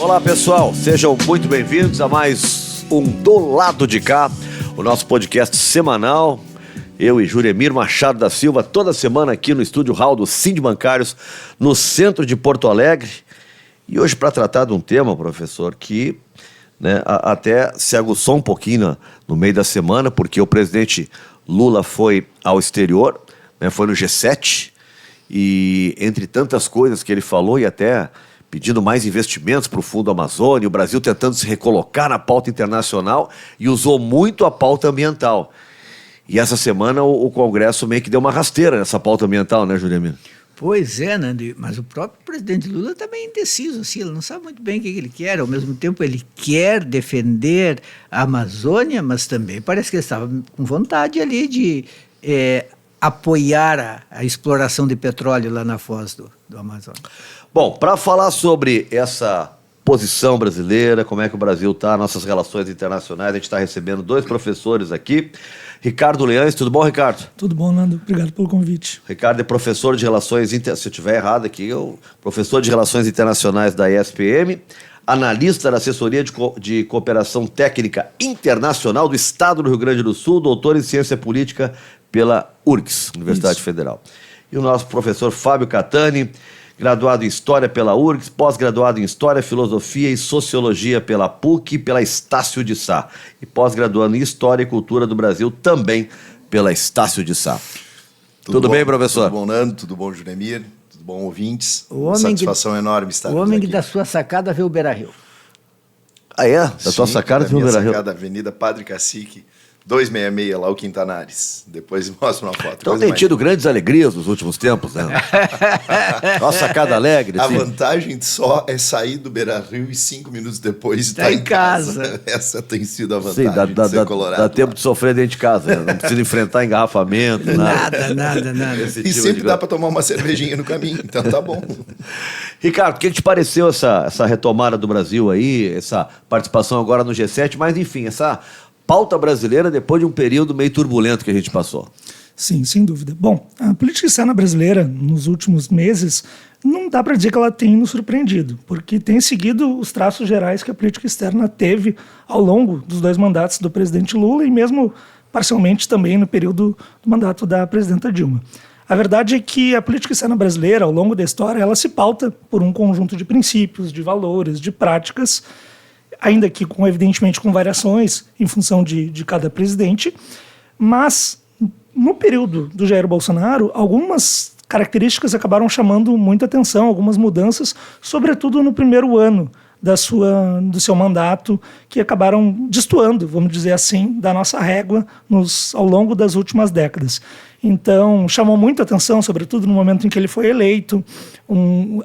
Olá pessoal, sejam muito bem-vindos a mais um Do Lado de Cá, o nosso podcast semanal. Eu e Juremir Machado da Silva, toda semana aqui no Estúdio Hall do Sindibancários, no centro de Porto Alegre. E hoje para tratar de um tema, professor, que até se aguçou um pouquinho no meio da semana, porque o presidente Lula foi ao exterior, foi no G7, e entre tantas coisas que ele falou, e até pedindo mais investimentos para o Fundo Amazônia, o Brasil tentando se recolocar na pauta internacional, e usou muito a pauta ambiental. E essa semana o Congresso meio que deu uma rasteira nessa pauta ambiental, né, Juliano? Pois é, Nando, mas o próprio presidente Lula está bem indeciso, assim, ele não sabe muito bem o que ele quer. Ao mesmo tempo, ele quer defender a Amazônia, mas também parece que ele estava com vontade ali de apoiar a exploração de petróleo lá na foz do Amazonas. Bom, para falar sobre essa posição brasileira, como é que o Brasil está, nossas relações internacionais, a gente está recebendo dois professores aqui. Ricardo Leães, tudo bom, Ricardo? Tudo bom, Nando. Obrigado pelo convite. Ricardo é professor de Relações Internacionais, se eu estiver errado aqui, professor de Relações Internacionais da ESPM, analista da Assessoria de Cooperação Técnica Internacional do Estado do Rio Grande do Sul, doutor em Ciência Política pela URGS, Universidade Federal. E o nosso professor Fábio Catani, graduado em História pela URGS, pós-graduado em História, Filosofia e Sociologia pela PUC e pela Estácio de Sá. E pós-graduado em História e Cultura do Brasil também pela Estácio de Sá. Tudo bem, professor? Tudo bom, Nando? Tudo bom, Juremir? Tudo bom, ouvintes? Satisfação enorme estar aqui. O homem que da sua sacada vê o Beira-Rio. Ah, é? Da tua sacada vê o Beira-Rio? Sacada, Avenida Padre Cacique, 266, lá o Quintanares. Depois mostra uma foto. Então tem tido grandes alegrias nos últimos tempos, né? Nossa sacada alegre. A vantagem só é sair do Beira-Rio e 5 minutos depois estar em casa. Essa tem sido a vantagem de ser colorado. Dá tempo de sofrer dentro de casa, né? Não precisa enfrentar engarrafamento, nada. Nada. E sempre dá para tomar uma cervejinha no caminho, então tá bom. Ricardo, o que te pareceu essa retomada do Brasil aí, essa participação agora no G7, mas enfim, essa pauta brasileira depois de um período meio turbulento que a gente passou? Sim, sem dúvida. Bom, a política externa brasileira, nos últimos meses, não dá para dizer que ela tem nos surpreendido, porque tem seguido os traços gerais que a política externa teve ao longo dos 2 mandatos do presidente Lula e mesmo parcialmente também no período do mandato da presidenta Dilma. A verdade é que a política externa brasileira, ao longo da história, ela se pauta por um conjunto de princípios, de valores, de práticas, ainda que evidentemente com variações em função de cada presidente, mas no período do Jair Bolsonaro, algumas características acabaram chamando muita atenção, algumas mudanças, sobretudo no primeiro ano do seu mandato, que acabaram destoando, vamos dizer assim, da nossa régua ao longo das últimas décadas. Então, chamou muito a atenção, sobretudo no momento em que ele foi eleito,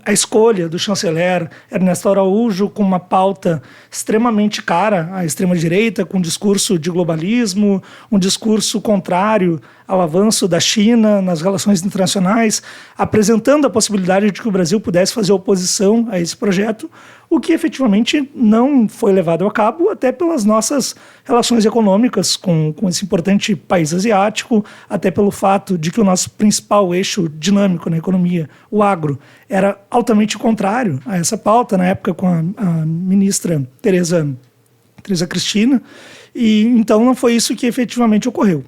a escolha do chanceler Ernesto Araújo com uma pauta extremamente cara à extrema-direita, com um discurso de globalismo, um discurso contrário ao avanço da China nas relações internacionais, apresentando a possibilidade de que o Brasil pudesse fazer oposição a esse projeto, o que efetivamente não foi levado a cabo, até pelas nossas relações econômicas com esse importante país asiático, até pelo fato de que o nosso principal eixo dinâmico na economia, o agro, era altamente contrário a essa pauta, na época com a ministra Tereza Cristina, e então não foi isso que efetivamente ocorreu.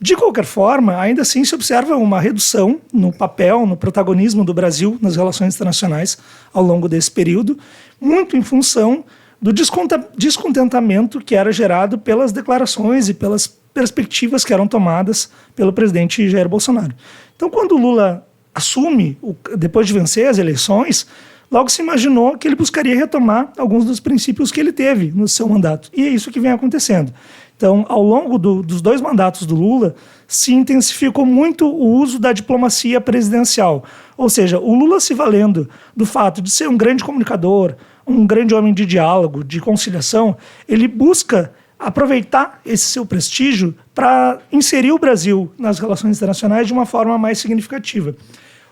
De qualquer forma, ainda assim se observa uma redução no papel, no protagonismo do Brasil nas relações internacionais ao longo desse período, muito em função do descontentamento que era gerado pelas declarações e pelas perspectivas que eram tomadas pelo presidente Jair Bolsonaro. Então, quando Lula assume, depois de vencer as eleições, logo se imaginou que ele buscaria retomar alguns dos princípios que ele teve no seu mandato. E é isso que vem acontecendo. Então, ao longo dos 2 mandatos do Lula, se intensificou muito o uso da diplomacia presidencial. Ou seja, o Lula se valendo do fato de ser um grande comunicador, um grande homem de diálogo, de conciliação, ele busca aproveitar esse seu prestígio para inserir o Brasil nas relações internacionais de uma forma mais significativa.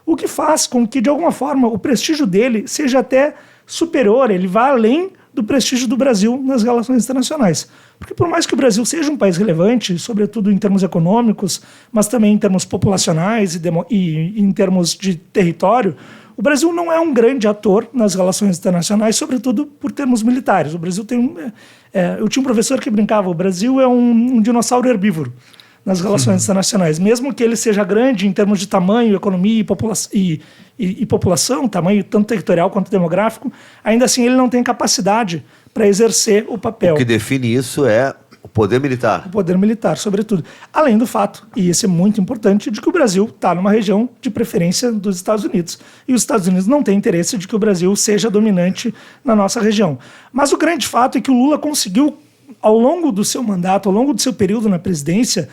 O que faz com que, de alguma forma, o prestígio dele seja até superior, ele vá além do prestígio do Brasil nas relações internacionais. Porque por mais que o Brasil seja um país relevante, sobretudo em termos econômicos, mas também em termos populacionais e em termos de território, O Brasil não é um grande ator nas relações internacionais, sobretudo por termos militares. O Brasil tem eu tinha um professor que brincava, o Brasil é um dinossauro herbívoro nas relações internacionais. Mesmo que ele seja grande em termos de tamanho, economia e população, tamanho tanto territorial quanto demográfico, ainda assim ele não tem capacidade para exercer o papel. O que define isso é o poder militar. O poder militar, sobretudo. Além do fato, e esse é muito importante, de que o Brasil está numa região de preferência dos Estados Unidos. E os Estados Unidos não têm interesse de que o Brasil seja dominante na nossa região. Mas o grande fato é que o Lula conseguiu, ao longo do seu mandato, ao longo do seu período na presidência,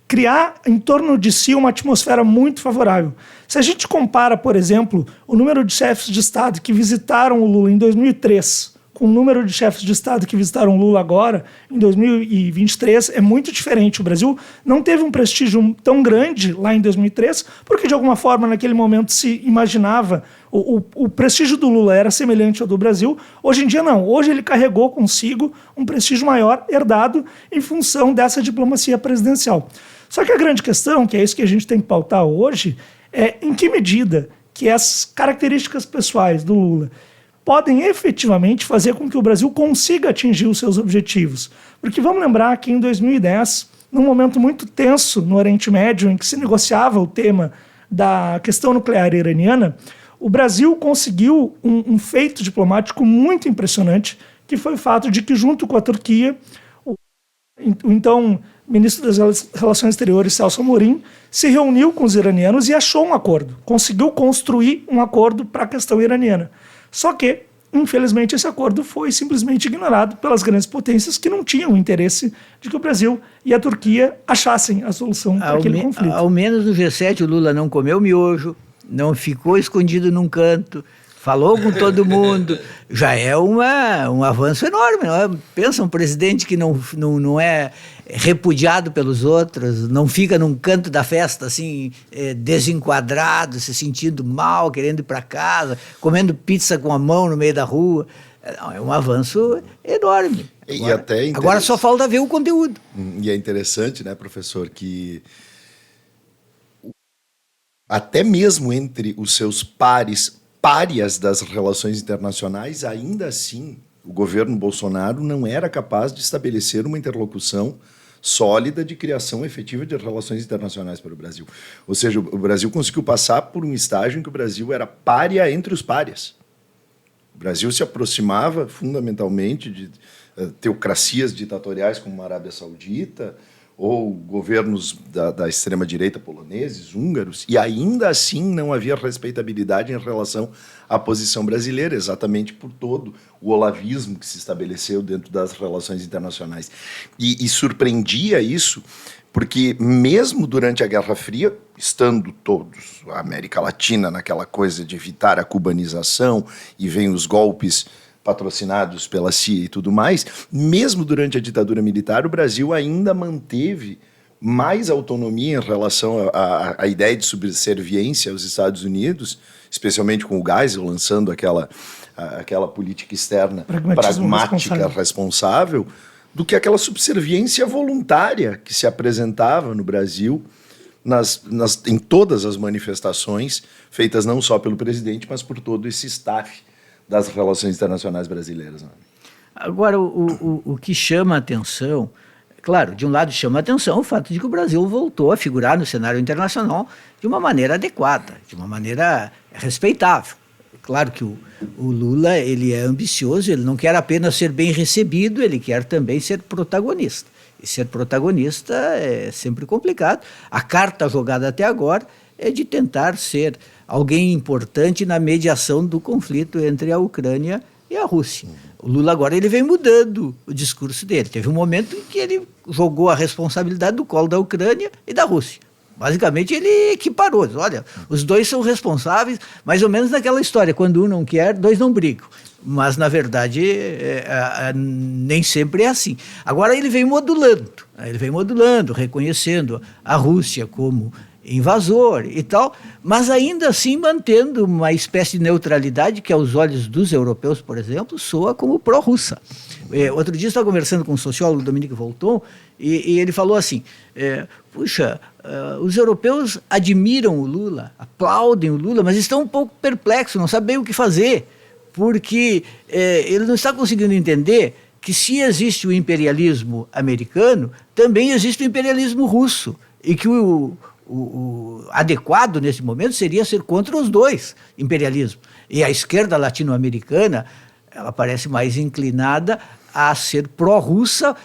criar em torno de si uma atmosfera muito favorável. Se a gente compara, por exemplo, o número de chefes de Estado que visitaram o Lula em 2003 com o número de chefes de Estado que visitaram o Lula agora, em 2023, é muito diferente. O Brasil não teve um prestígio tão grande lá em 2003, porque de alguma forma naquele momento se imaginava, o prestígio do Lula era semelhante ao do Brasil. Hoje em dia não. Hoje ele carregou consigo um prestígio maior, herdado em função dessa diplomacia presidencial. Só que a grande questão, que é isso que a gente tem que pautar hoje, é em que medida que as características pessoais do Lula podem efetivamente fazer com que o Brasil consiga atingir os seus objetivos. Porque vamos lembrar que em 2010, num momento muito tenso no Oriente Médio, em que se negociava o tema da questão nuclear iraniana, o Brasil conseguiu um feito diplomático muito impressionante, que foi o fato de que, junto com a Turquia, o então ministro das Relações Exteriores, Celso Amorim, se reuniu com os iranianos e achou um acordo, conseguiu construir um acordo para a questão iraniana. Só que, infelizmente, esse acordo foi simplesmente ignorado pelas grandes potências que não tinham interesse de que o Brasil e a Turquia achassem a solução para aquele conflito. Ao menos no G7 o Lula não comeu miojo, não ficou escondido num canto, falou com todo mundo. Já é um avanço enorme. Não é? Pensa, um presidente que não é repudiado pelos outros, não fica num canto da festa assim, desenquadrado, se sentindo mal, querendo ir para casa, comendo pizza com a mão no meio da rua. É um avanço enorme. Agora só falta ver o conteúdo. E é interessante, né, professor, que até mesmo entre os seus párias das relações internacionais, ainda assim, o governo Bolsonaro não era capaz de estabelecer uma interlocução sólida de criação efetiva de relações internacionais para o Brasil. Ou seja, o Brasil conseguiu passar por um estágio em que o Brasil era pária entre os párias. O Brasil se aproximava fundamentalmente de teocracias ditatoriais como a Arábia Saudita, ou governos da extrema-direita poloneses, húngaros, e ainda assim não havia respeitabilidade em relação à posição brasileira, exatamente por todo o olavismo que se estabeleceu dentro das relações internacionais. E surpreendia isso, porque mesmo durante a Guerra Fria, estando todos, a América Latina, naquela coisa de evitar a cubanização, e vem os golpes patrocinados pela CIA e tudo mais, mesmo durante a ditadura militar, o Brasil ainda manteve mais autonomia em relação à ideia de subserviência aos Estados Unidos, especialmente com o Geisel lançando aquela política externa pragmática responsável, do que aquela subserviência voluntária que se apresentava no Brasil em todas as manifestações feitas não só pelo presidente, mas por todo esse staff das relações internacionais brasileiras. Né? Agora, o que chama a atenção, claro, de um lado chama a atenção o fato de que o Brasil voltou a figurar no cenário internacional de uma maneira adequada, de uma maneira respeitável. Claro que o Lula, ele é ambicioso, ele não quer apenas ser bem recebido, ele quer também ser protagonista. E ser protagonista é sempre complicado. A carta jogada até agora é de tentar ser alguém importante na mediação do conflito entre a Ucrânia e a Rússia. O Lula agora ele vem mudando o discurso dele. Teve um momento em que ele jogou a responsabilidade do colo da Ucrânia e da Rússia. Basicamente ele equiparou. Olha, os dois são responsáveis, mais ou menos naquela história, quando um não quer, dois não brigam. Mas, na verdade, nem sempre é assim. Agora ele vem modulando, reconhecendo a Rússia como invasor e tal, mas ainda assim mantendo uma espécie de neutralidade que, aos olhos dos europeus, por exemplo, soa como pró-russa. Outro dia eu estava conversando com um sociólogo, Dominique Volton, e ele falou assim, puxa, os europeus admiram o Lula, aplaudem o Lula, mas estão um pouco perplexos, não sabem o que fazer, porque ele não está conseguindo entender que se existe o imperialismo americano, também existe o imperialismo russo, e que o adequado nesse momento seria ser contra os dois imperialismos. E a esquerda latino-americana, ela parece mais inclinada a ser pró-russa,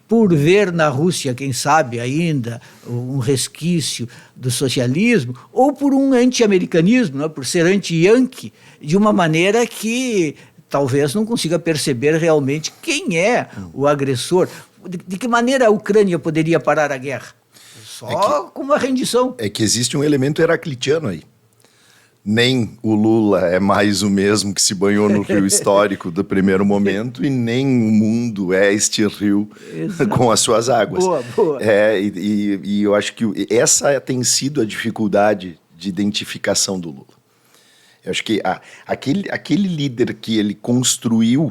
por ver na Rússia, quem sabe ainda, um resquício do socialismo, ou por um anti-americanismo, né, por ser anti-yankee, de uma maneira que talvez não consiga perceber realmente quem é o agressor. De que maneira a Ucrânia poderia parar a guerra? Só com uma rendição. É que existe um elemento heraclitiano aí. Nem o Lula é mais o mesmo que se banhou no rio histórico do primeiro momento, e nem o mundo é este rio com as suas águas. Boa. E eu acho que essa tem sido a dificuldade de identificação do Lula. Eu acho que aquele líder que ele construiu,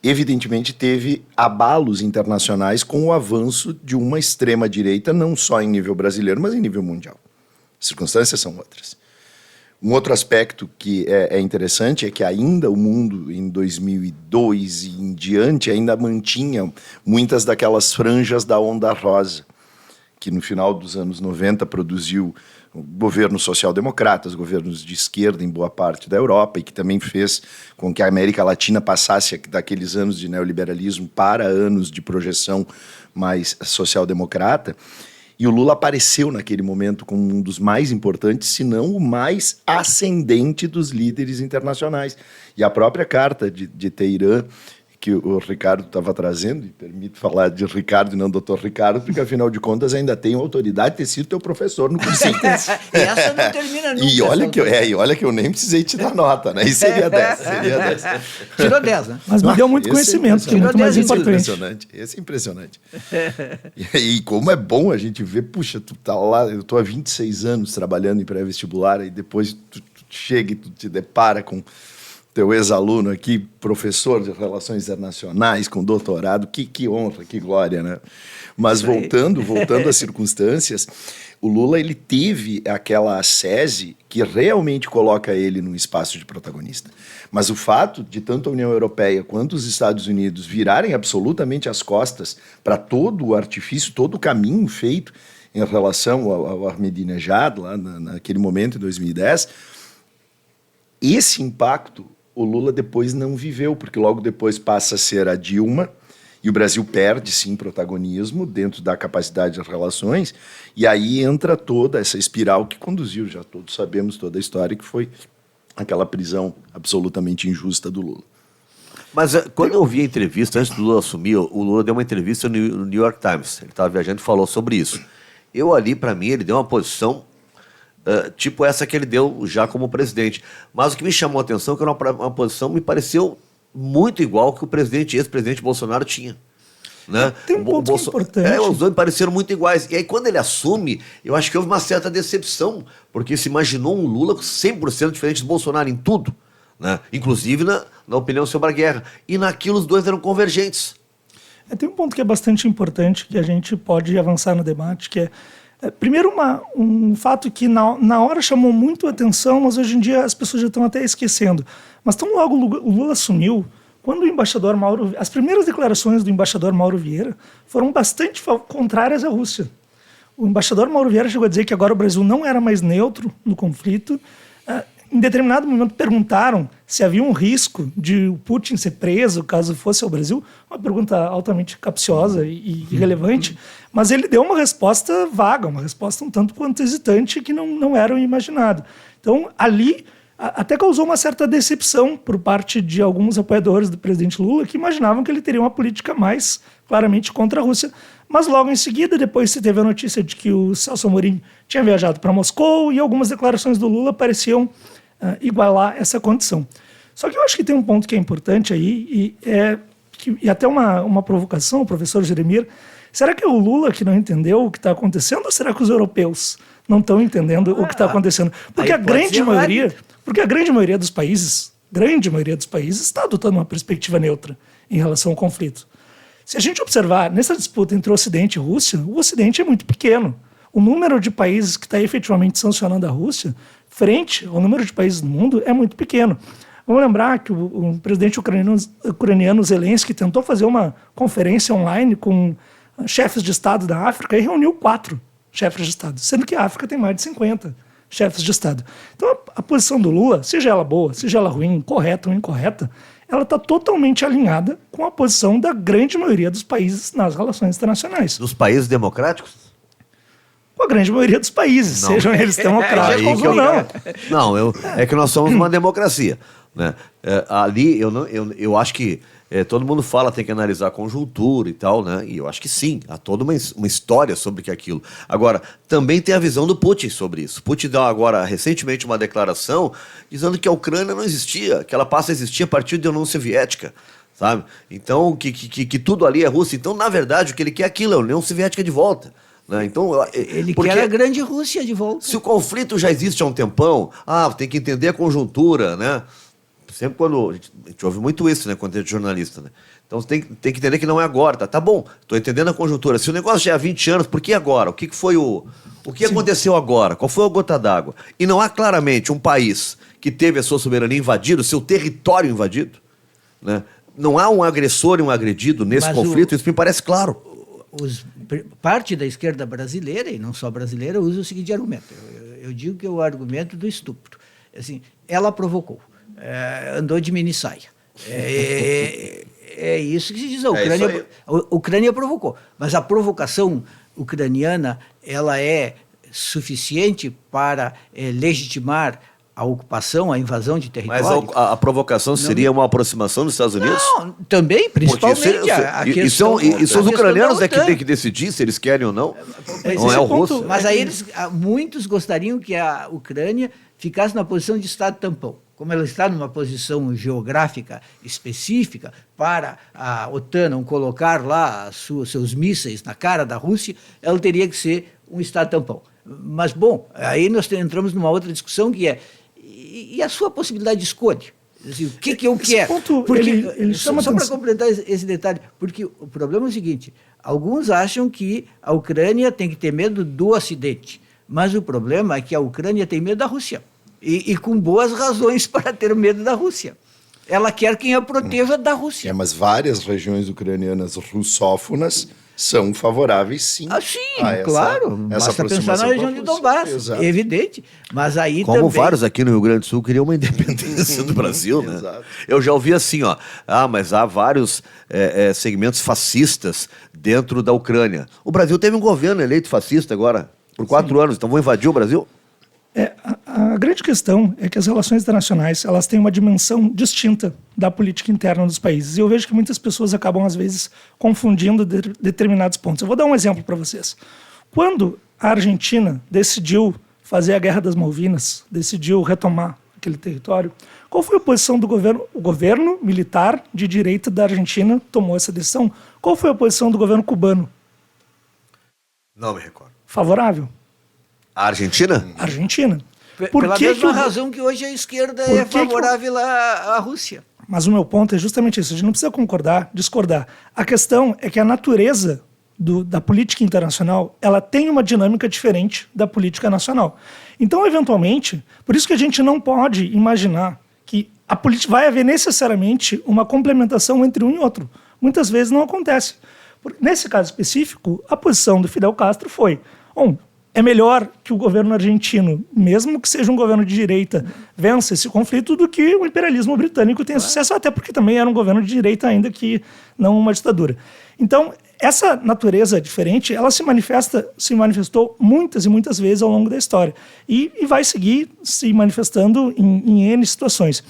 evidentemente teve abalos internacionais com o avanço de uma extrema-direita, não só em nível brasileiro, mas em nível mundial. As circunstâncias são outras. Um outro aspecto que é interessante é que ainda o mundo, em 2002 e em diante, ainda mantinha muitas daquelas franjas da onda rosa, que no final dos anos 90 produziu governos social-democratas, governos de esquerda em boa parte da Europa, e que também fez com que a América Latina passasse daqueles anos de neoliberalismo para anos de projeção mais social-democrata. E o Lula apareceu naquele momento como um dos mais importantes, se não o mais ascendente dos líderes internacionais. E a própria carta de Teherã, que o Ricardo estava trazendo, e permito falar de Ricardo e não doutor Ricardo, porque afinal de contas ainda tenho autoridade de ter sido teu professor no cursinho. Essa não termina nunca. E olha que eu nem precisei te dar nota, né? Isso seria 10. Tirou 10, né? Mas me deu muito conhecimento, que é muito mais importante. Esse é impressionante. E como é bom a gente ver, puxa, tu tá lá, eu tô há 26 anos trabalhando em pré-vestibular, e depois tu chega e tu te depara com teu ex-aluno aqui, professor de Relações Internacionais, com doutorado, que honra, que glória, né? Mas voltando às circunstâncias, o Lula, ele teve aquela sese que realmente coloca ele num espaço de protagonista. Mas o fato de tanto a União Europeia quanto os Estados Unidos virarem absolutamente as costas para todo o artifício, todo o caminho feito em relação ao Ahmadinejad, lá naquele momento, em 2010, esse impacto o Lula depois não viveu, porque logo depois passa a ser a Dilma, e o Brasil perde, sim, protagonismo dentro da capacidade das relações, e aí entra toda essa espiral que conduziu, já todos sabemos toda a história, que foi aquela prisão absolutamente injusta do Lula. Mas quando eu vi a entrevista, antes do Lula assumir, o Lula deu uma entrevista no New York Times, ele estava viajando e falou sobre isso. Eu ali, para mim, ele deu uma posição tipo essa que ele deu já como presidente. Mas o que me chamou a atenção é que era uma posição me pareceu muito igual que o ex-presidente Bolsonaro tinha. Né? Tem um ponto que é importante. Os dois me pareceram muito iguais. E aí, quando ele assume, eu acho que houve uma certa decepção, porque se imaginou um Lula 100% diferente do Bolsonaro em tudo, né? Inclusive na opinião sobre a guerra. E naquilo os dois eram convergentes. Tem um ponto que é bastante importante, que a gente pode avançar no debate, que primeiro, um fato que na hora chamou muito a atenção, mas hoje em dia as pessoas já estão até esquecendo. Mas tão logo o Lula assumiu, quando o embaixador Mauro... As primeiras declarações do embaixador Mauro Vieira foram bastante contrárias à Rússia. O embaixador Mauro Vieira chegou a dizer que agora o Brasil não era mais neutro no conflito. Em determinado momento perguntaram se havia um risco de o Putin ser preso caso fosse ao Brasil. Uma pergunta altamente capciosa e irrelevante, mas ele deu uma resposta vaga, uma resposta um tanto quanto hesitante que não era imaginado. Então, ali, até causou uma certa decepção por parte de alguns apoiadores do presidente Lula, que imaginavam que ele teria uma política mais claramente contra a Rússia. Mas logo em seguida, depois se teve a notícia de que o Celso Amorim tinha viajado para Moscou, e algumas declarações do Lula pareciam igualar essa condição. Só que eu acho que tem um ponto que é importante aí, e até uma provocação, o professor Jeremir, Será que é o Lula que não entendeu o que está acontecendo ou será que os europeus não estão entendendo o que está acontecendo? Porque a grande maioria dos países está adotando uma perspectiva neutra em relação ao conflito. Se a gente observar, nessa disputa entre o Ocidente e Rússia, o Ocidente é muito pequeno. O número de países que está efetivamente sancionando a Rússia, frente ao número de países do mundo, é muito pequeno. Vamos lembrar que o presidente ucraniano Zelensky tentou fazer uma conferência online com chefes de Estado da África e reuniu 4 chefes de Estado, sendo que a África tem mais de 50 chefes de Estado. Então, a posição do Lula, seja ela boa, seja ela ruim, correta ou incorreta, ela está totalmente alinhada com a posição da grande maioria dos países nas relações internacionais. Dos países democráticos? Com a grande maioria dos países, sejam eles democráticos ou não. Não, é que nós somos uma democracia. Né? Ali, eu acho que todo mundo fala tem que analisar a conjuntura e tal, né? E eu acho que sim, há toda uma história sobre aquilo. Agora, também tem a visão do Putin sobre isso. Putin deu agora, recentemente, uma declaração dizendo que a Ucrânia não existia, que ela passa a existir a partir da União Soviética, sabe? Então, que tudo ali é Rússia. Então, na verdade, o que ele quer é aquilo, é a União Soviética de volta. Né? Então, ele quer a grande Rússia de volta. Se o conflito já existe há um tempão, tem que entender a conjuntura, né? Sempre quando... A gente ouve muito isso, né? Quando a gente é jornalista, né? Então, tem que entender que não é agora, tá bom, estou entendendo a conjuntura. Se o negócio já é há 20 anos, por que agora? O que foi o que aconteceu agora? Qual foi a gota d'água? E não há claramente um país que teve a sua soberania invadida, o seu território invadido, né? Não há um agressor e um agredido nesse conflito, isso me parece claro. Parte da esquerda brasileira, e não só brasileira, usa o seguinte argumento. Eu digo que é o argumento do estupro. Assim, ela provocou. Andou de minissaia. É isso que se diz. A Ucrânia provocou. Mas a provocação ucraniana ela é suficiente para legitimar a ocupação, a invasão de território. Mas a provocação seria uma aproximação dos Estados Unidos? Não, também, principalmente a questão... E são os ucranianos que têm que decidir se eles querem ou não. Não é o russo. Mas aí muitos gostariam que a Ucrânia ficasse na posição de Estado tampão. Como ela está numa posição geográfica específica para a OTAN não colocar lá seus mísseis na cara da Rússia, ela teria que ser um Estado tampão. Mas, bom, aí nós entramos numa outra discussão que é e a sua possibilidade de escolha? Assim, o que eu quero? Porque, só para completar esse detalhe, porque o problema é o seguinte, alguns acham que a Ucrânia tem que ter medo do Ocidente, mas o problema é que a Ucrânia tem medo da Rússia. E com boas razões para ter medo da Rússia. Ela quer quem a proteja da Rússia. Mas várias regiões ucranianas russófonas são favoráveis, sim. Sim, claro. Basta pensar na região de Donbass, é evidente. Mas aí como vários aqui no Rio Grande do Sul queriam uma independência do Brasil, né? Exato. Eu já ouvi assim, mas há vários segmentos fascistas dentro da Ucrânia. O Brasil teve um governo eleito fascista agora, por 4 anos, então vão invadir o Brasil? A grande questão é que as relações internacionais elas têm uma dimensão distinta da política interna dos países. E eu vejo que muitas pessoas acabam, às vezes, confundindo determinados pontos. Eu vou dar um exemplo para vocês. Quando a Argentina decidiu fazer a Guerra das Malvinas, decidiu retomar aquele território, qual foi a posição do governo? O governo militar de direita da Argentina tomou essa decisão. Qual foi a posição do governo cubano? Não me recordo. Favorável. A Argentina? Argentina. Pela mesma razão que hoje a esquerda é favorável à Rússia. Mas o meu ponto é justamente isso. A gente não precisa discordar. A questão é que a natureza da política internacional ela tem uma dinâmica diferente da política nacional. Então, eventualmente, por isso que a gente não pode imaginar que a política vai haver necessariamente uma complementação entre um e outro. Muitas vezes não acontece. Nesse caso específico, a posição do Fidel Castro foi... é melhor que o governo argentino, mesmo que seja um governo de direita, vença esse conflito do que o imperialismo britânico tenha sucesso, até porque também era um governo de direita ainda que não uma ditadura. Então, essa natureza diferente, ela se manifestou muitas e muitas vezes ao longo da história e vai seguir se manifestando em N situações.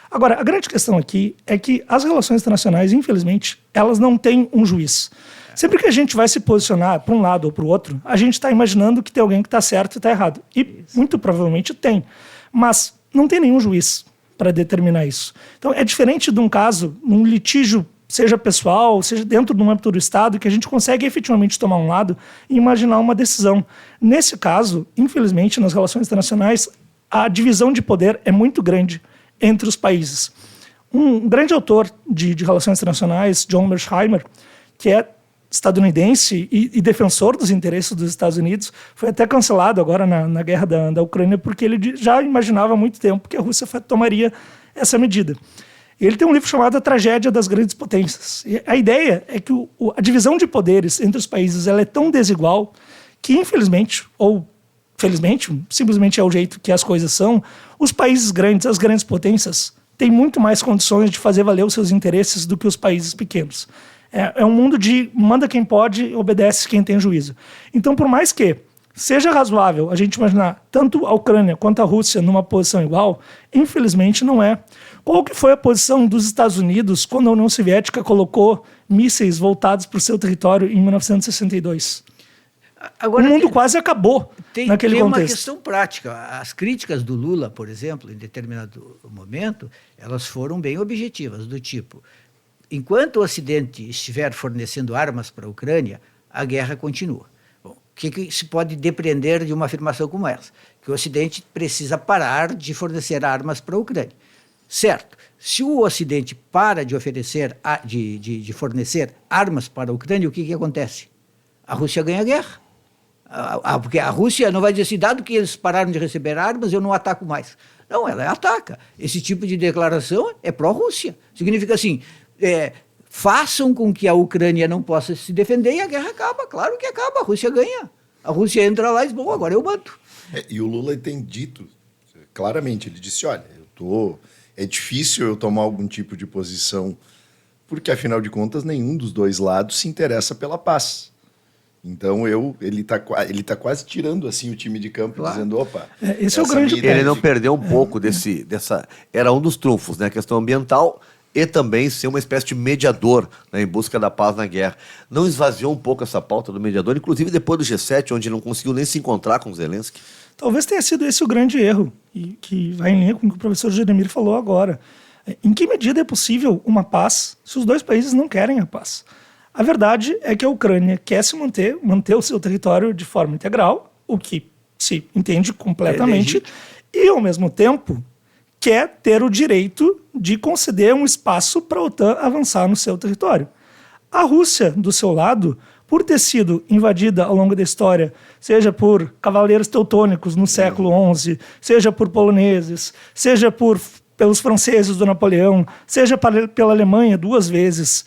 Agora, a grande questão aqui é que as relações internacionais, infelizmente, elas não têm um juiz. Sempre que a gente vai se posicionar para um lado ou para o outro, a gente está imaginando que tem alguém que está certo e está errado. E muito provavelmente tem. Mas não tem nenhum juiz para determinar isso. Então é diferente de um caso, um litígio seja pessoal, seja dentro do âmbito do Estado, que a gente consegue efetivamente tomar um lado e imaginar uma decisão. Nesse caso, infelizmente, nas relações internacionais, a divisão de poder é muito grande entre os países. Um grande autor de relações internacionais, John Mearsheimer, que é estadunidense e defensor dos interesses dos Estados Unidos, foi até cancelado agora na guerra da Ucrânia, porque ele já imaginava há muito tempo que a Rússia tomaria essa medida. Ele tem um livro chamado A Tragédia das Grandes Potências. E a ideia é que a divisão de poderes entre os países ela é tão desigual que, infelizmente, ou felizmente, simplesmente é o jeito que as coisas são, os países grandes, as grandes potências, têm muito mais condições de fazer valer os seus interesses do que os países pequenos. É um mundo de manda quem pode, obedece quem tem juízo. Então, por mais que seja razoável a gente imaginar tanto a Ucrânia quanto a Rússia numa posição igual, infelizmente não é. Qual que foi a posição dos Estados Unidos quando a União Soviética colocou mísseis voltados para o seu território em 1962? Agora, o mundo quase acabou naquele tem contexto. Tem uma questão prática. As críticas do Lula, por exemplo, em determinado momento, elas foram bem objetivas, do tipo, enquanto o Ocidente estiver fornecendo armas para a Ucrânia, a guerra continua. Bom, o que se pode depreender de uma afirmação como essa? Que o Ocidente precisa parar de fornecer armas para a Ucrânia. Certo. Se o Ocidente para de fornecer armas para a Ucrânia, o que acontece? A Rússia ganha a guerra. Porque a Rússia não vai dizer assim, dado que eles pararam de receber armas, eu não ataco mais. Não, ela ataca. Esse tipo de declaração é pró-Rússia. Significa assim, façam com que a Ucrânia não possa se defender e a guerra acaba. Claro que acaba, a Rússia ganha. A Rússia entra lá e diz, bom, agora eu mando. E o Lula tem dito, claramente, ele disse, olha, é difícil eu tomar algum tipo de posição, porque, afinal de contas, nenhum dos dois lados se interessa pela paz. Então, ele tá quase tirando assim o time de campo, claro, dizendo, opa... esse é o grande ponto. Ele não perdeu um pouco dessa... Era um dos trunfos, né? A questão ambiental e também ser uma espécie de mediador, né, em busca da paz na guerra. Não esvaziou um pouco essa pauta do mediador, inclusive depois do G7, onde não conseguiu nem se encontrar com o Zelensky? Talvez tenha sido esse o grande erro, e que vai em linha com o que o professor Jeremir falou agora. Em que medida é possível uma paz se os dois países não querem a paz? A verdade é que a Ucrânia quer se manter o seu território de forma integral, o que se entende completamente, e, ao mesmo tempo, quer ter o direito de conceder um espaço para a OTAN avançar no seu território. A Rússia, do seu lado, por ter sido invadida ao longo da história, seja por cavaleiros teutônicos no século XI, seja por poloneses, seja pelos franceses do Napoleão, seja pela Alemanha 2 vezes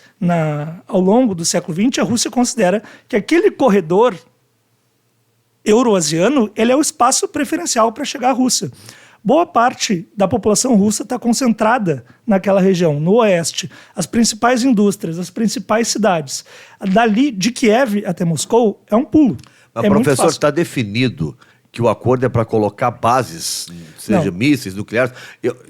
ao longo do século XX, a Rússia considera que aquele corredor euroasiano ele é o espaço preferencial para chegar à Rússia. Boa parte da população russa está concentrada naquela região, no oeste. As principais indústrias, as principais cidades. Dali, de Kiev até Moscou, é um pulo. Mas, professor, está definido que o acordo é para colocar bases, seja mísseis, nucleares.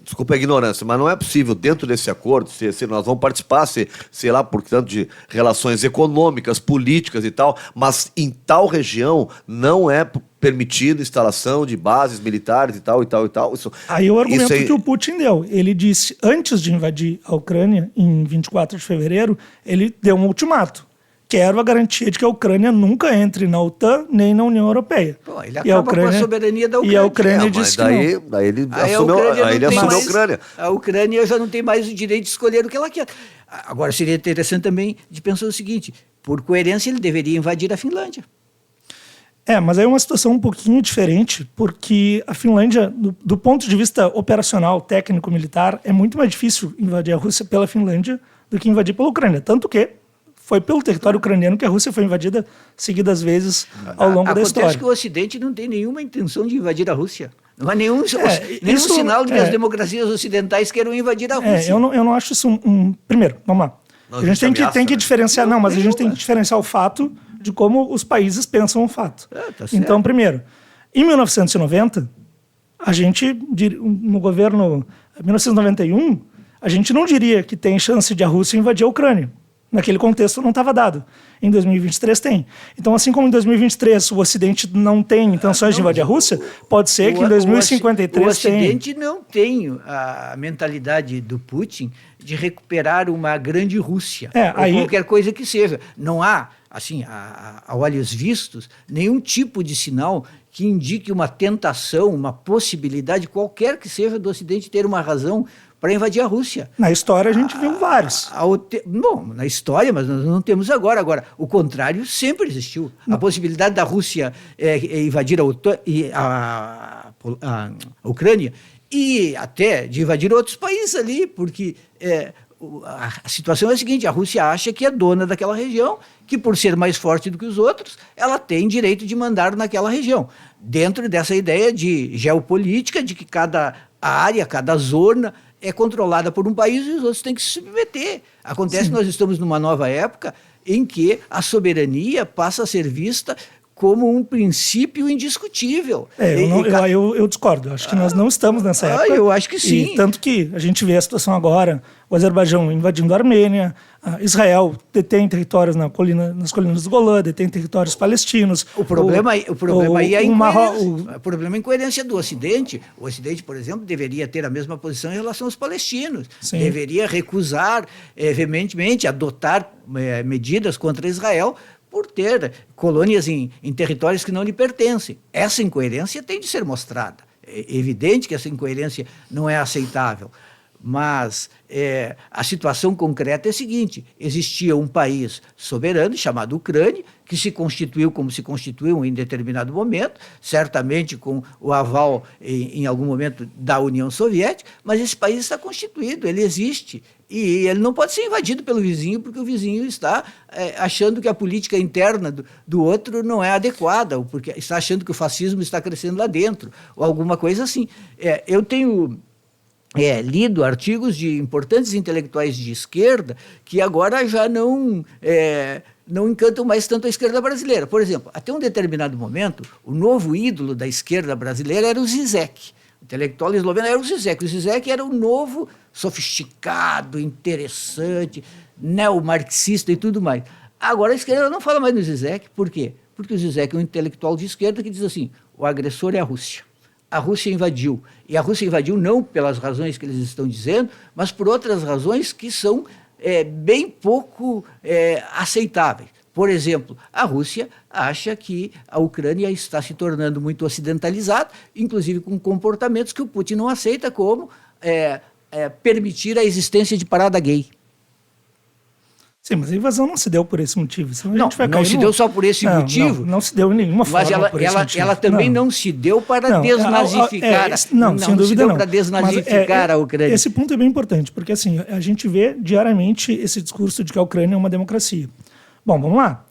Desculpa a ignorância, mas não é possível, dentro desse acordo, se nós vamos participar, sei lá, portanto, de relações econômicas, políticas e tal, mas em tal região não é permitido instalação de bases militares e tal, e tal, e tal. Aí o argumento que o Putin deu. Ele disse, antes de invadir a Ucrânia, em 24 de fevereiro, ele deu um ultimato. Quero a garantia de que a Ucrânia nunca entre na OTAN nem na União Europeia. Pô, ele acaba com a soberania da Ucrânia. E a Ucrânia disse que não. Daí ele assumiu a Ucrânia. A Ucrânia já não tem mais o direito de escolher o que ela quer. Agora, seria interessante também de pensar o seguinte, por coerência ele deveria invadir a Finlândia. Mas aí é uma situação um pouquinho diferente, porque a Finlândia, do ponto de vista operacional, técnico, militar, é muito mais difícil invadir a Rússia pela Finlândia do que invadir pela Ucrânia. Tanto que foi pelo território ucraniano que a Rússia foi invadida seguidas vezes ao longo da história. Acontece que o Ocidente não tem nenhuma intenção de invadir a Rússia. Não há nenhum sinal de que as democracias ocidentais queiram invadir a Rússia. Eu não acho isso Primeiro, vamos lá. A gente tem que diferenciar... Não, mas a gente tem que diferenciar o fato de como os países pensam o fato. Tá certo. Então, primeiro, em 1990, a gente, no governo 1991, a gente não diria que tem chance de a Rússia invadir a Ucrânia. Naquele contexto não estava dado. Em 2023 tem. Então, assim como em 2023 o Ocidente não tem intenções de invadir a Rússia, pode ser que em 2053 tenha. O Ocidente não tem a mentalidade do Putin de recuperar uma grande Rússia, ou qualquer coisa que seja. Não há, assim, a olhos vistos, nenhum tipo de sinal que indique uma tentação, uma possibilidade, qualquer que seja, do Ocidente ter uma razão para invadir a Rússia. Na história a gente viu vários. Bom, na história, mas nós não temos agora. Agora, o contrário sempre existiu. A possibilidade da Rússia invadir a Ucrânia e até de invadir outros países ali, porque a situação é a seguinte: a Rússia acha que é dona daquela região, que por ser mais forte do que os outros, ela tem direito de mandar naquela região. Dentro dessa ideia de geopolítica, de que cada área, cada zona é controlada por um país e os outros têm que se submeter. Acontece que nós estamos numa nova época em que a soberania passa a ser vista como um princípio indiscutível. Eu discordo. Acho que nós não estamos nessa época. Eu acho que sim. E tanto que a gente vê a situação agora, o Azerbaijão invadindo a Armênia, Israel detém territórios nas colinas do Golã, detém territórios palestinos. O problema aí é a incoerência. O problema é a incoerência do Ocidente. O Ocidente, por exemplo, deveria ter a mesma posição em relação aos palestinos. Sim. Deveria recusar veementemente, adotar medidas contra Israel por ter colônias em territórios que não lhe pertencem. Essa incoerência tem de ser mostrada. É evidente que essa incoerência não é aceitável, mas a situação concreta é a seguinte: existia um país soberano chamado Ucrânia, que se constituiu como se constituiu em determinado momento, certamente com o aval em algum momento da União Soviética, mas esse país está constituído, ele existe. E ele não pode ser invadido pelo vizinho, porque o vizinho está achando que a política interna do outro não é adequada, ou porque está achando que o fascismo está crescendo lá dentro, ou alguma coisa assim. Eu tenho lido artigos de importantes intelectuais de esquerda que agora já não encantam mais tanto a esquerda brasileira. Por exemplo, até um determinado momento, o novo ídolo da esquerda brasileira era o Zizek. O intelectual esloveno era o Zizek. O Zizek era o novo, sofisticado, interessante, neomarxista e tudo mais. Agora a esquerda não fala mais no Zizek. Por quê? Porque o Zizek é um intelectual de esquerda que diz assim: o agressor é a Rússia. A Rússia invadiu. E a Rússia invadiu não pelas razões que eles estão dizendo, mas por outras razões que são bem pouco aceitáveis. Por exemplo, a Rússia acha que a Ucrânia está se tornando muito ocidentalizada, inclusive com comportamentos que o Putin não aceita, como permitir a existência de parada gay. Sim, mas a invasão não se deu por esse motivo. Não se deu só por esse motivo. Não se deu em nenhuma forma por esse motivo. Ela também não se deu para desnazificar. Sem dúvida não. Para desnazificar a Ucrânia. Esse ponto é bem importante, porque assim, a gente vê diariamente esse discurso de que a Ucrânia é uma democracia. Bom, vamos lá.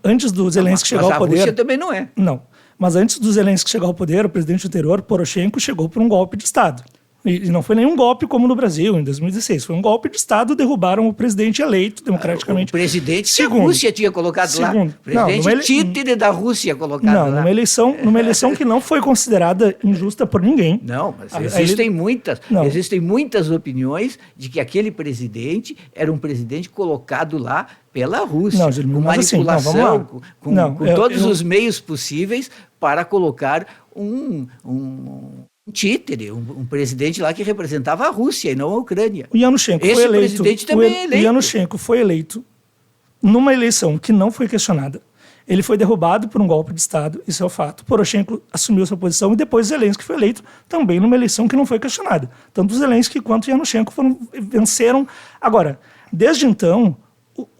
Antes do Zelensky chegar ao poder... a Rússia também não é. Não. Mas antes do Zelensky chegar ao poder, o presidente anterior, Poroshenko, chegou por um golpe de Estado. E não foi nenhum golpe como no Brasil, em 2016. Foi um golpe de Estado, derrubaram o presidente eleito democraticamente. O presidente que a Rússia tinha colocado lá. O presidente títere da Rússia colocado lá. Numa eleição que não foi considerada injusta por ninguém. Não, mas existem muitas opiniões de que aquele presidente era um presidente colocado lá pela Rússia, com manipulação, com todos os meios possíveis para colocar um títere, um presidente lá que representava a Rússia e não a Ucrânia. O Yanushchenko foi eleito. Esse presidente também é eleito. O Yanushchenko foi eleito numa eleição que não foi questionada. Ele foi derrubado por um golpe de Estado, isso é o fato. Poroshenko assumiu sua posição e depois Zelensky foi eleito também numa eleição que não foi questionada. Tanto Zelensky quanto Yanushchenko venceram. Agora, desde então,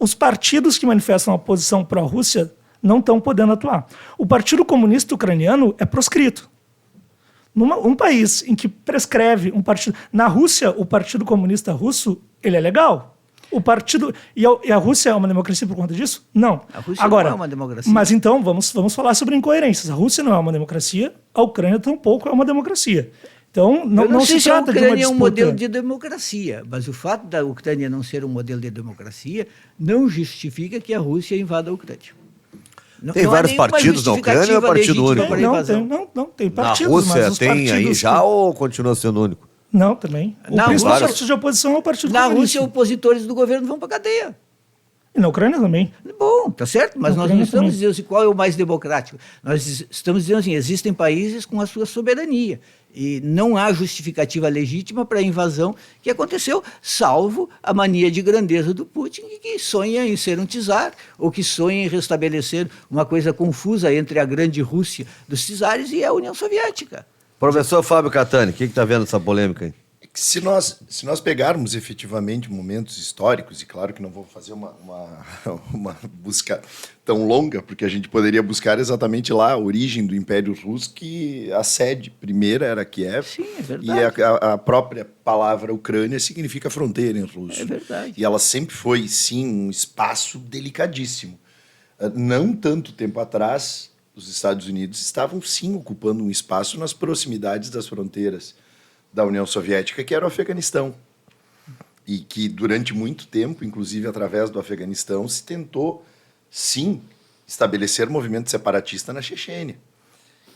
os partidos que manifestam a oposição pró-Rússia não estão podendo atuar. O Partido Comunista Ucraniano é proscrito. Um país em que prescreve um partido... Na Rússia, o Partido Comunista Russo, ele é legal. O partido... E a Rússia é uma democracia por conta disso? Não. A Rússia não é uma democracia. Mas então, vamos falar sobre incoerências. A Rússia não é uma democracia, a Ucrânia tampouco é uma democracia. Então, não se trata de uma disputa. A Ucrânia é um modelo de democracia, mas o fato da Ucrânia não ser um modelo de democracia não justifica que a Rússia invada a Ucrânia. Tem vários partidos na Ucrânia ou é partido único? Não, tem partidos. Na Rússia tem aí já ou continua sendo único? Não, também. O principal partido de oposição é o Partido Comunista. Na Rússia, opositores do governo vão para a cadeia. E na Ucrânia também. Bom, tá certo, mas Na nós não Ucrânia estamos também. dizendo assim, qual é o mais democrático. Nós estamos dizendo assim, existem países com a sua soberania e não há justificativa legítima para a invasão que aconteceu, salvo a mania de grandeza do Putin, que sonha em ser um czar ou que sonha em restabelecer uma coisa confusa entre a grande Rússia dos czares e a União Soviética. Professor Fábio Catani, o que está vendo essa polêmica aí? Se nós pegarmos efetivamente momentos históricos, e claro que não vou fazer uma busca tão longa, porque a gente poderia buscar exatamente lá a origem do Império Russo, que a sede primeira era Kiev. Sim, é verdade. E a própria palavra Ucrânia significa fronteira em russo. É verdade. E ela sempre foi, sim, um espaço delicadíssimo. Não tanto tempo atrás, os Estados Unidos estavam, sim, ocupando um espaço nas proximidades das fronteiras da União Soviética, que era o Afeganistão. E que durante muito tempo, inclusive através do Afeganistão, se tentou, sim, estabelecer movimento separatista na Chechênia.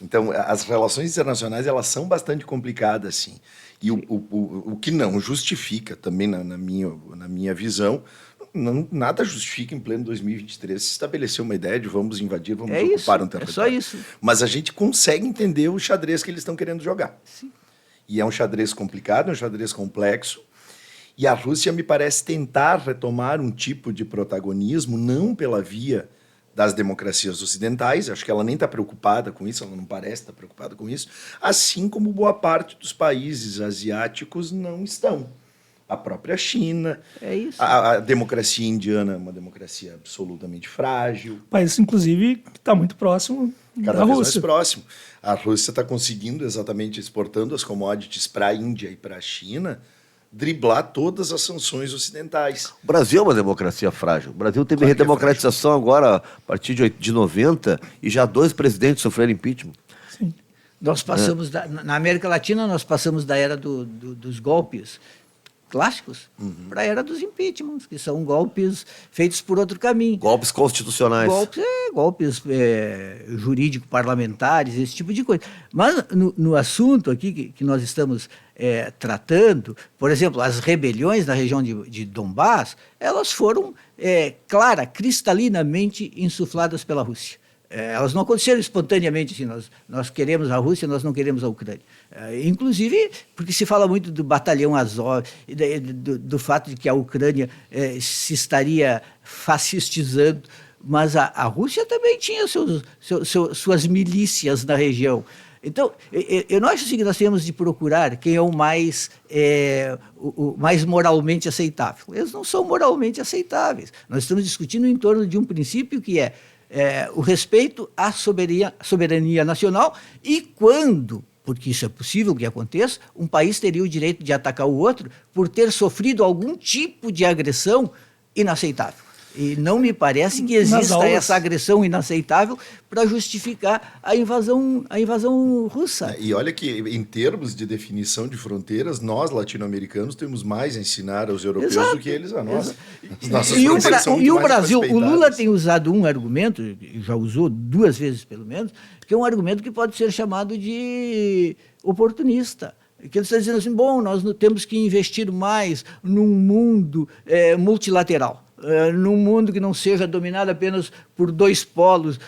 Então, as relações internacionais, elas são bastante complicadas, sim. E o que não justifica, também na minha visão, nada justifica em pleno 2023 se estabelecer uma ideia de vamos invadir, vamos ocupar um território. É só isso. Mas a gente consegue entender o xadrez que eles estão querendo jogar. Sim. E é um xadrez complicado, é um xadrez complexo. E a Rússia me parece tentar retomar um tipo de protagonismo, não pela via das democracias ocidentais, acho que ela nem está preocupada com isso, ela não parece estar preocupada com isso, assim como boa parte dos países asiáticos não estão. A própria China, É isso. a democracia indiana é uma democracia absolutamente frágil. País, inclusive, que está muito próximo Cada da vez Rússia. mais próximo. A Rússia está conseguindo, exatamente exportando as commodities para a Índia e para a China, driblar todas as sanções ocidentais. O Brasil é uma democracia frágil. O Brasil teve Claro que é redemocratização agora, a partir de 90, e já 2 presidentes sofreram impeachment. Sim. Nós passamos, na América Latina, nós passamos da era dos golpes clássicos para a era dos impeachments, que são golpes feitos por outro caminho. Golpes constitucionais. Golpes jurídico-parlamentares, esse tipo de coisa. Mas no assunto aqui que nós estamos tratando, por exemplo, as rebeliões na região de Donbás, elas foram, cristalinamente insufladas pela Rússia. Elas não aconteceram espontaneamente, assim, nós queremos a Rússia, nós não queremos a Ucrânia. Inclusive, porque se fala muito do batalhão Azov, e do fato de que a Ucrânia se estaria fascistizando, mas a Rússia também tinha suas milícias na região. Então, eu não acho assim que nós temos de procurar quem é o mais moralmente aceitável. Eles não são moralmente aceitáveis. Nós estamos discutindo em torno de um princípio que é o respeito à soberania nacional e quando, porque isso é possível que aconteça, um país teria o direito de atacar o outro por ter sofrido algum tipo de agressão inaceitável. E não me parece que exista essa agressão inaceitável para justificar a invasão russa. E olha que, em termos de definição de fronteiras, nós, latino-americanos, temos mais a ensinar aos europeus do que eles a nós. As nossas fronteiras são muito o mais Brasil, o respeitadas. Lula tem usado um argumento, já usou 2 vezes pelo menos, que é um argumento que pode ser chamado de oportunista. Que ele está dizendo assim, nós temos que investir mais num mundo multilateral. Num mundo que não seja dominado apenas por 2 polos.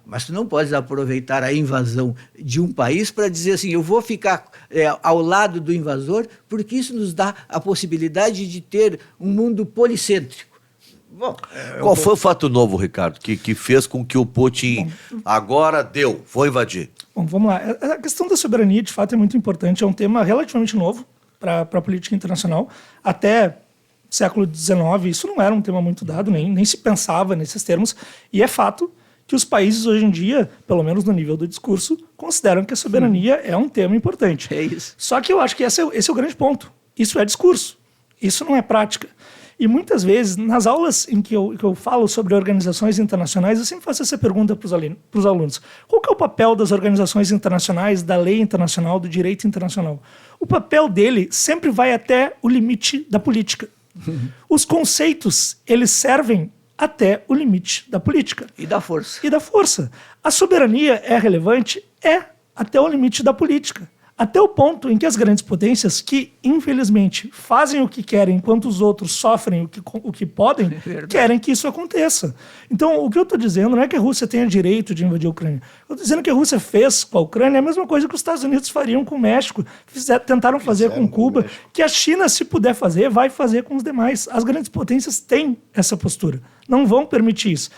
Mas tu não podes aproveitar a invasão de um país para dizer assim, eu vou ficar ao lado do invasor, porque isso nos dá a possibilidade de ter um mundo policêntrico. Qual foi o fato novo, Ricardo, que fez com que o Putin agora vou invadir? Bom, vamos lá. A questão da soberania, de fato, é muito importante. É um tema relativamente novo para a política internacional. Até século XIX, isso não era um tema muito dado, nem se pensava nesses termos. E é fato que os países hoje em dia, pelo menos no nível do discurso, consideram que a soberania é um tema importante. É isso. Só que eu acho que esse é o grande ponto. Isso é discurso. Isso não é prática. E muitas vezes, nas aulas em que eu falo sobre organizações internacionais, eu sempre faço essa pergunta para os alunos. Qual que é o papel das organizações internacionais, da lei internacional, do direito internacional? O papel dele sempre vai até o limite da política. Os conceitos, eles servem até o limite da política. E da força. A soberania é relevante? É, até o limite da política. Até o ponto em que as grandes potências, que infelizmente fazem o que querem enquanto os outros sofrem o que podem, querem que isso aconteça. Então, o que eu estou dizendo não é que a Rússia tenha direito de invadir a Ucrânia. Eu estou dizendo que a Rússia fez com a Ucrânia a mesma coisa que os Estados Unidos fariam com o México, tentaram fazer com Cuba, que a China, se puder fazer, vai fazer com os demais. As grandes potências têm essa postura. Não vão permitir isso.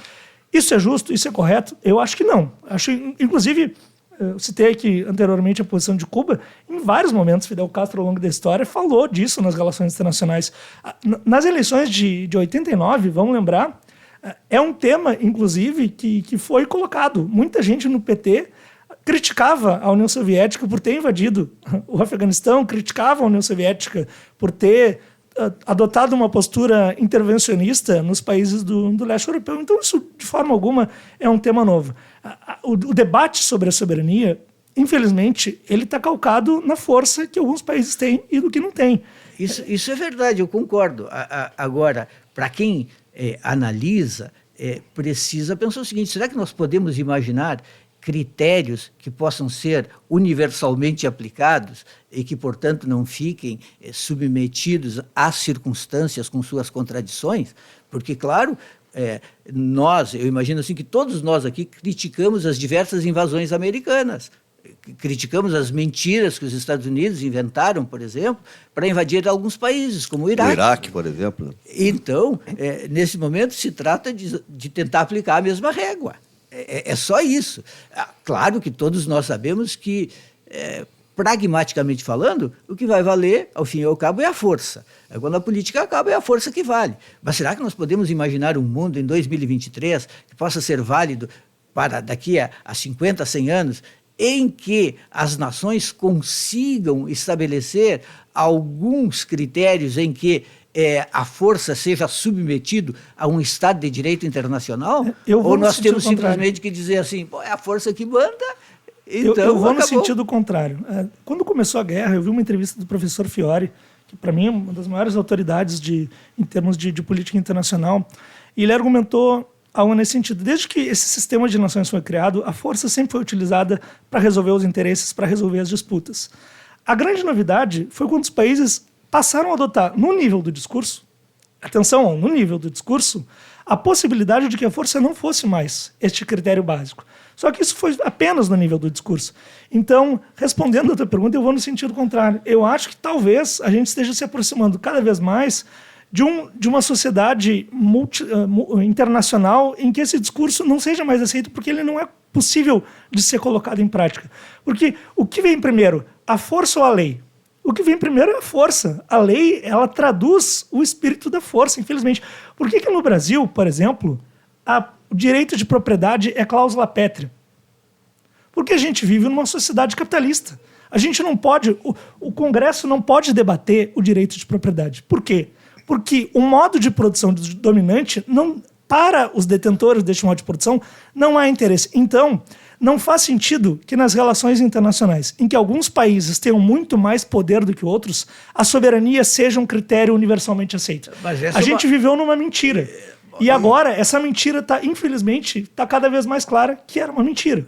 Isso é justo? Isso é correto? Eu acho que não. Acho, inclusive... Eu citei aqui anteriormente a posição de Cuba. Em vários momentos, Fidel Castro, ao longo da história, falou disso nas relações internacionais. Nas eleições de 89, vamos lembrar, é um tema, inclusive, que foi colocado. Muita gente no PT criticava a União Soviética por ter invadido o Afeganistão, criticava a União Soviética por ter adotado uma postura intervencionista nos países do leste europeu. Então, isso, de forma alguma, é um tema novo. O debate sobre a soberania, infelizmente, ele está calcado na força que alguns países têm e do que não têm. Isso é verdade, eu concordo. Agora, para quem analisa, precisa pensar o seguinte: será que nós podemos imaginar critérios que possam ser universalmente aplicados e que, portanto, não fiquem submetidos às circunstâncias com suas contradições? Porque, claro, eu imagino assim que todos nós aqui criticamos as diversas invasões americanas, criticamos as mentiras que os Estados Unidos inventaram, por exemplo, para invadir alguns países, como o Iraque. O Iraque, por exemplo. Então, nesse momento, se trata de tentar aplicar a mesma régua. É só isso. Claro que todos nós sabemos que, pragmaticamente falando, o que vai valer, ao fim e ao cabo, é a força. Quando a política acaba, é a força que vale. Mas será que nós podemos imaginar um mundo em 2023 que possa ser válido para daqui a 50, 100 anos, em que as nações consigam estabelecer alguns critérios em que a força seja submetido a um Estado de Direito internacional? Ou nós temos simplesmente que dizer assim, é a força que manda, então eu vou acabou. No sentido contrário. Quando começou a guerra, eu vi uma entrevista do professor Fiore, que para mim é uma das maiores autoridades em termos de política internacional, e ele argumentou algo nesse sentido. Desde que esse sistema de nações foi criado, a força sempre foi utilizada para resolver os interesses, para resolver as disputas. A grande novidade foi quando os países passaram a adotar, no nível do discurso, atenção, no nível do discurso, a possibilidade de que a força não fosse mais este critério básico. Só que isso foi apenas no nível do discurso. Então, respondendo a tua pergunta, eu vou no sentido contrário. Eu acho que talvez a gente esteja se aproximando cada vez mais de uma sociedade internacional em que esse discurso não seja mais aceito porque ele não é possível de ser colocado em prática. Porque o que vem primeiro, a força ou a lei? O que vem primeiro é a força. A lei, ela traduz o espírito da força, infelizmente. Por que no Brasil, por exemplo, o direito de propriedade é cláusula pétrea? Porque a gente vive numa sociedade capitalista. A gente não pode, o Congresso não pode debater o direito de propriedade. Por quê? Porque o modo de produção dominante, para os detentores deste modo de produção, não há interesse. Então, não faz sentido que nas relações internacionais, em que alguns países tenham muito mais poder do que outros, a soberania seja um critério universalmente aceito. A gente viveu numa mentira. E agora, essa mentira, infelizmente, está cada vez mais clara que era uma mentira.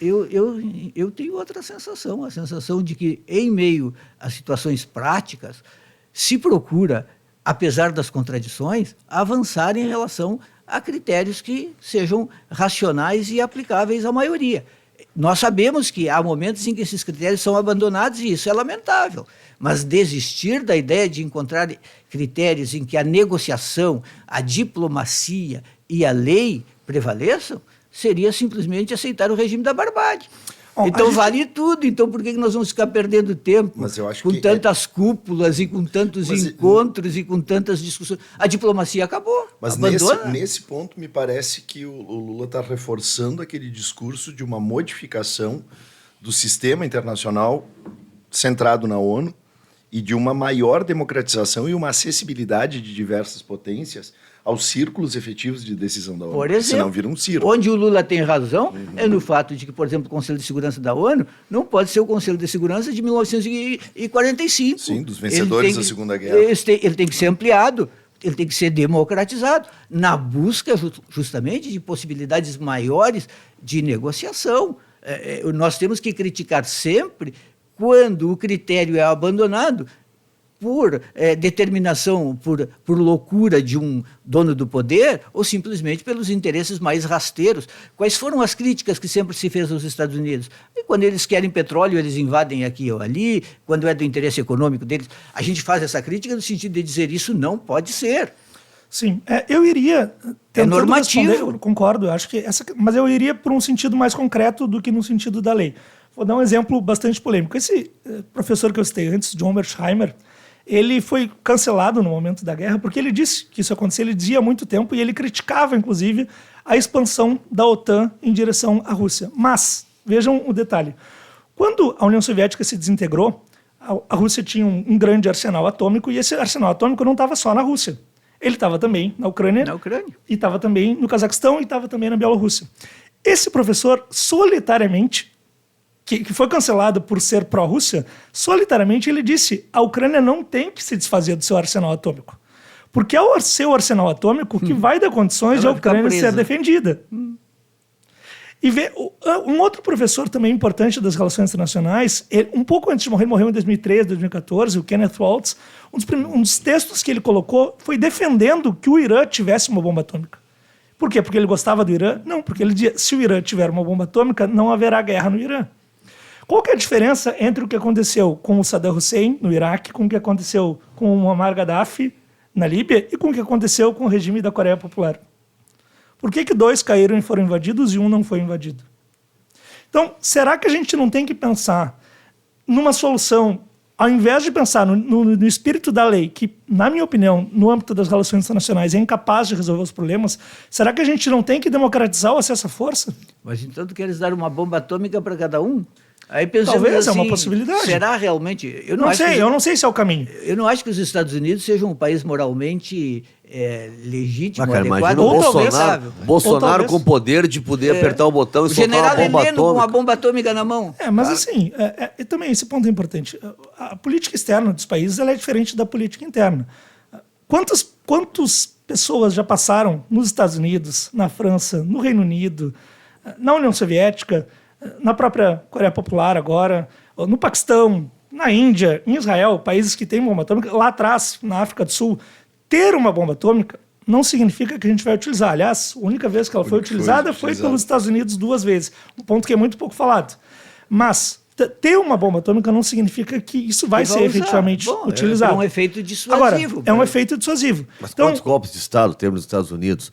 Eu tenho outra sensação, a sensação de que, em meio a situações práticas, se procura, apesar das contradições, avançar em relação a critérios que sejam racionais e aplicáveis à maioria. Nós sabemos que há momentos em que esses critérios são abandonados e isso é lamentável, mas desistir da ideia de encontrar critérios em que a negociação, a diplomacia e a lei prevaleçam seria simplesmente aceitar o regime da barbárie. Então vale tudo, então por que nós vamos ficar perdendo tempo com tantas cúpulas e com tantos encontros e com tantas discussões? A diplomacia acabou, mas nesse ponto me parece que o Lula está reforçando aquele discurso de uma modificação do sistema internacional centrado na ONU e de uma maior democratização e uma acessibilidade de diversas potências aos círculos efetivos de decisão da ONU. Por exemplo, senão vira um círculo. Onde o Lula tem razão é no fato de que, por exemplo, o Conselho de Segurança da ONU não pode ser o Conselho de Segurança de 1945. Sim, dos vencedores da Segunda Guerra. Ele tem que ser ampliado, ele tem que ser democratizado, na busca justamente de possibilidades maiores de negociação. Nós temos que criticar sempre quando o critério é abandonado por determinação, por loucura de um dono do poder, ou simplesmente pelos interesses mais rasteiros. Quais foram as críticas que sempre se fez aos Estados Unidos? E quando eles querem petróleo, eles invadem aqui ou ali, quando é do interesse econômico deles. A gente faz essa crítica no sentido de dizer isso não pode ser. Sim, eu iria... normativo. Eu concordo, eu acho que mas eu iria por um sentido mais concreto do que no sentido da lei. Vou dar um exemplo bastante polêmico. Esse professor que eu citei antes, John Mearsheimer, ele foi cancelado no momento da guerra porque ele disse que isso acontecia, ele dizia há muito tempo, e ele criticava, inclusive, a expansão da OTAN em direção à Rússia. Mas, vejam o detalhe, quando a União Soviética se desintegrou, a Rússia tinha um grande arsenal atômico, e esse arsenal atômico não estava só na Rússia. Ele estava também na Ucrânia, e estava também no Cazaquistão, e estava também na Bielorrússia. Esse professor, solitariamente, que foi cancelado por ser pró-Rússia, solitariamente ele disse: a Ucrânia não tem que se desfazer do seu arsenal atômico. Porque é o seu arsenal atômico que vai dar condições de a Ucrânia ser defendida. E um outro professor também importante das relações internacionais, um pouco antes de morrer, morreu em 2013, 2014, o Kenneth Waltz, um dos textos que ele colocou foi defendendo que o Irã tivesse uma bomba atômica. Por quê? Porque ele gostava do Irã? Não, porque ele dizia: se o Irã tiver uma bomba atômica, não haverá guerra no Irã. Qual que é a diferença entre o que aconteceu com o Saddam Hussein no Iraque, com o que aconteceu com o Muammar Gaddafi na Líbia e com o que aconteceu com o regime da Coreia Popular? Por que dois caíram e foram invadidos e um não foi invadido? Então, será que a gente não tem que pensar numa solução, ao invés de pensar no espírito da lei, que, na minha opinião, no âmbito das relações internacionais é incapaz de resolver os problemas, será que a gente não tem que democratizar o acesso à força? Mas então tu queres dar uma bomba atômica para cada um? Aí talvez assim, é uma possibilidade. Será realmente? Eu não sei se é o caminho. Eu não acho que os Estados Unidos sejam um país moralmente legítimo, cara, adequado. Bolsonaro com o poder de poder apertar o botão e soltar uma bomba atômica. Com uma bomba atômica na mão. Mas assim, e também esse ponto é importante. A política externa dos países ela é diferente da política interna. Quantas pessoas já passaram nos Estados Unidos, na França, no Reino Unido, na União Soviética, na própria Coreia Popular agora, no Paquistão, na Índia, em Israel, países que têm bomba atômica, lá atrás, na África do Sul, ter uma bomba atômica não significa que a gente vai utilizar. Aliás, a única vez que ela foi utilizada foi pelos Estados Unidos 2 vezes, um ponto que é muito pouco falado. Mas ter uma bomba atômica não significa que isso vai ser efetivamente utilizado. É um efeito dissuasivo. Agora, é um efeito dissuasivo. Mas quantos golpes de Estado temos nos Estados Unidos?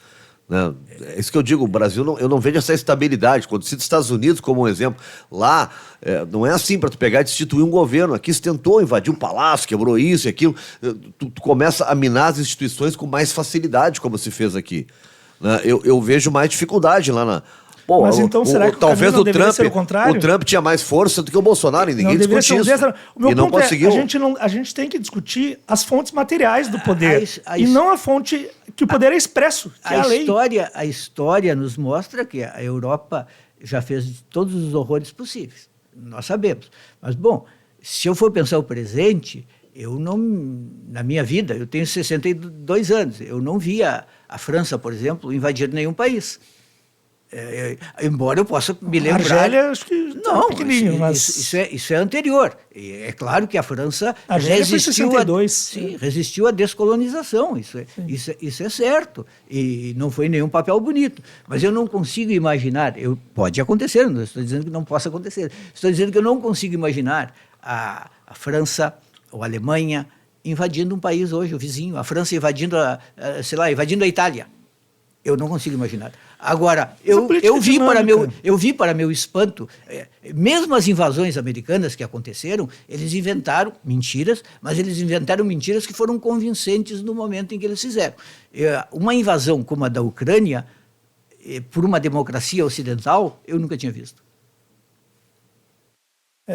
Né? É isso que eu digo, o Brasil, eu não vejo essa estabilidade. Quando cito os Estados Unidos como um exemplo, lá não é assim para tu pegar e destituir um governo. Aqui se tentou invadir um palácio, quebrou isso e aquilo. Tu começa a minar as instituições com mais facilidade, como se fez aqui. Né? Eu vejo mais dificuldade lá na... Pô, mas então será que talvez o Trump ser o contrário? O Trump tinha mais força do que o Bolsonaro e ninguém discutiu isso. O meu e não ponto conseguiu. A gente tem que discutir as fontes materiais do poder e não a fonte que o poder é expresso, que é a lei. A história nos mostra que a Europa já fez todos os horrores possíveis. Nós sabemos. Mas, bom, se eu for pensar o presente, eu não, na minha vida, eu tenho 62 anos, eu não vi a França, por exemplo, invadir nenhum país. Embora eu possa me lembrar... Argélia, acho que não, pequenininho, mas... Isso é anterior. E é claro que a França resistiu à descolonização, isso é certo. E não foi nenhum papel bonito. Mas eu não consigo imaginar, pode acontecer, não estou dizendo que não possa acontecer, estou dizendo que eu não consigo imaginar a França ou a Alemanha invadindo um país hoje, o vizinho, a França invadindo a Itália. Eu não consigo imaginar. Agora, eu vi para meu espanto, mesmo as invasões americanas que aconteceram, eles inventaram mentiras, mas eles inventaram mentiras que foram convincentes no momento em que eles fizeram. Uma invasão como a da Ucrânia, por uma democracia ocidental, eu nunca tinha visto.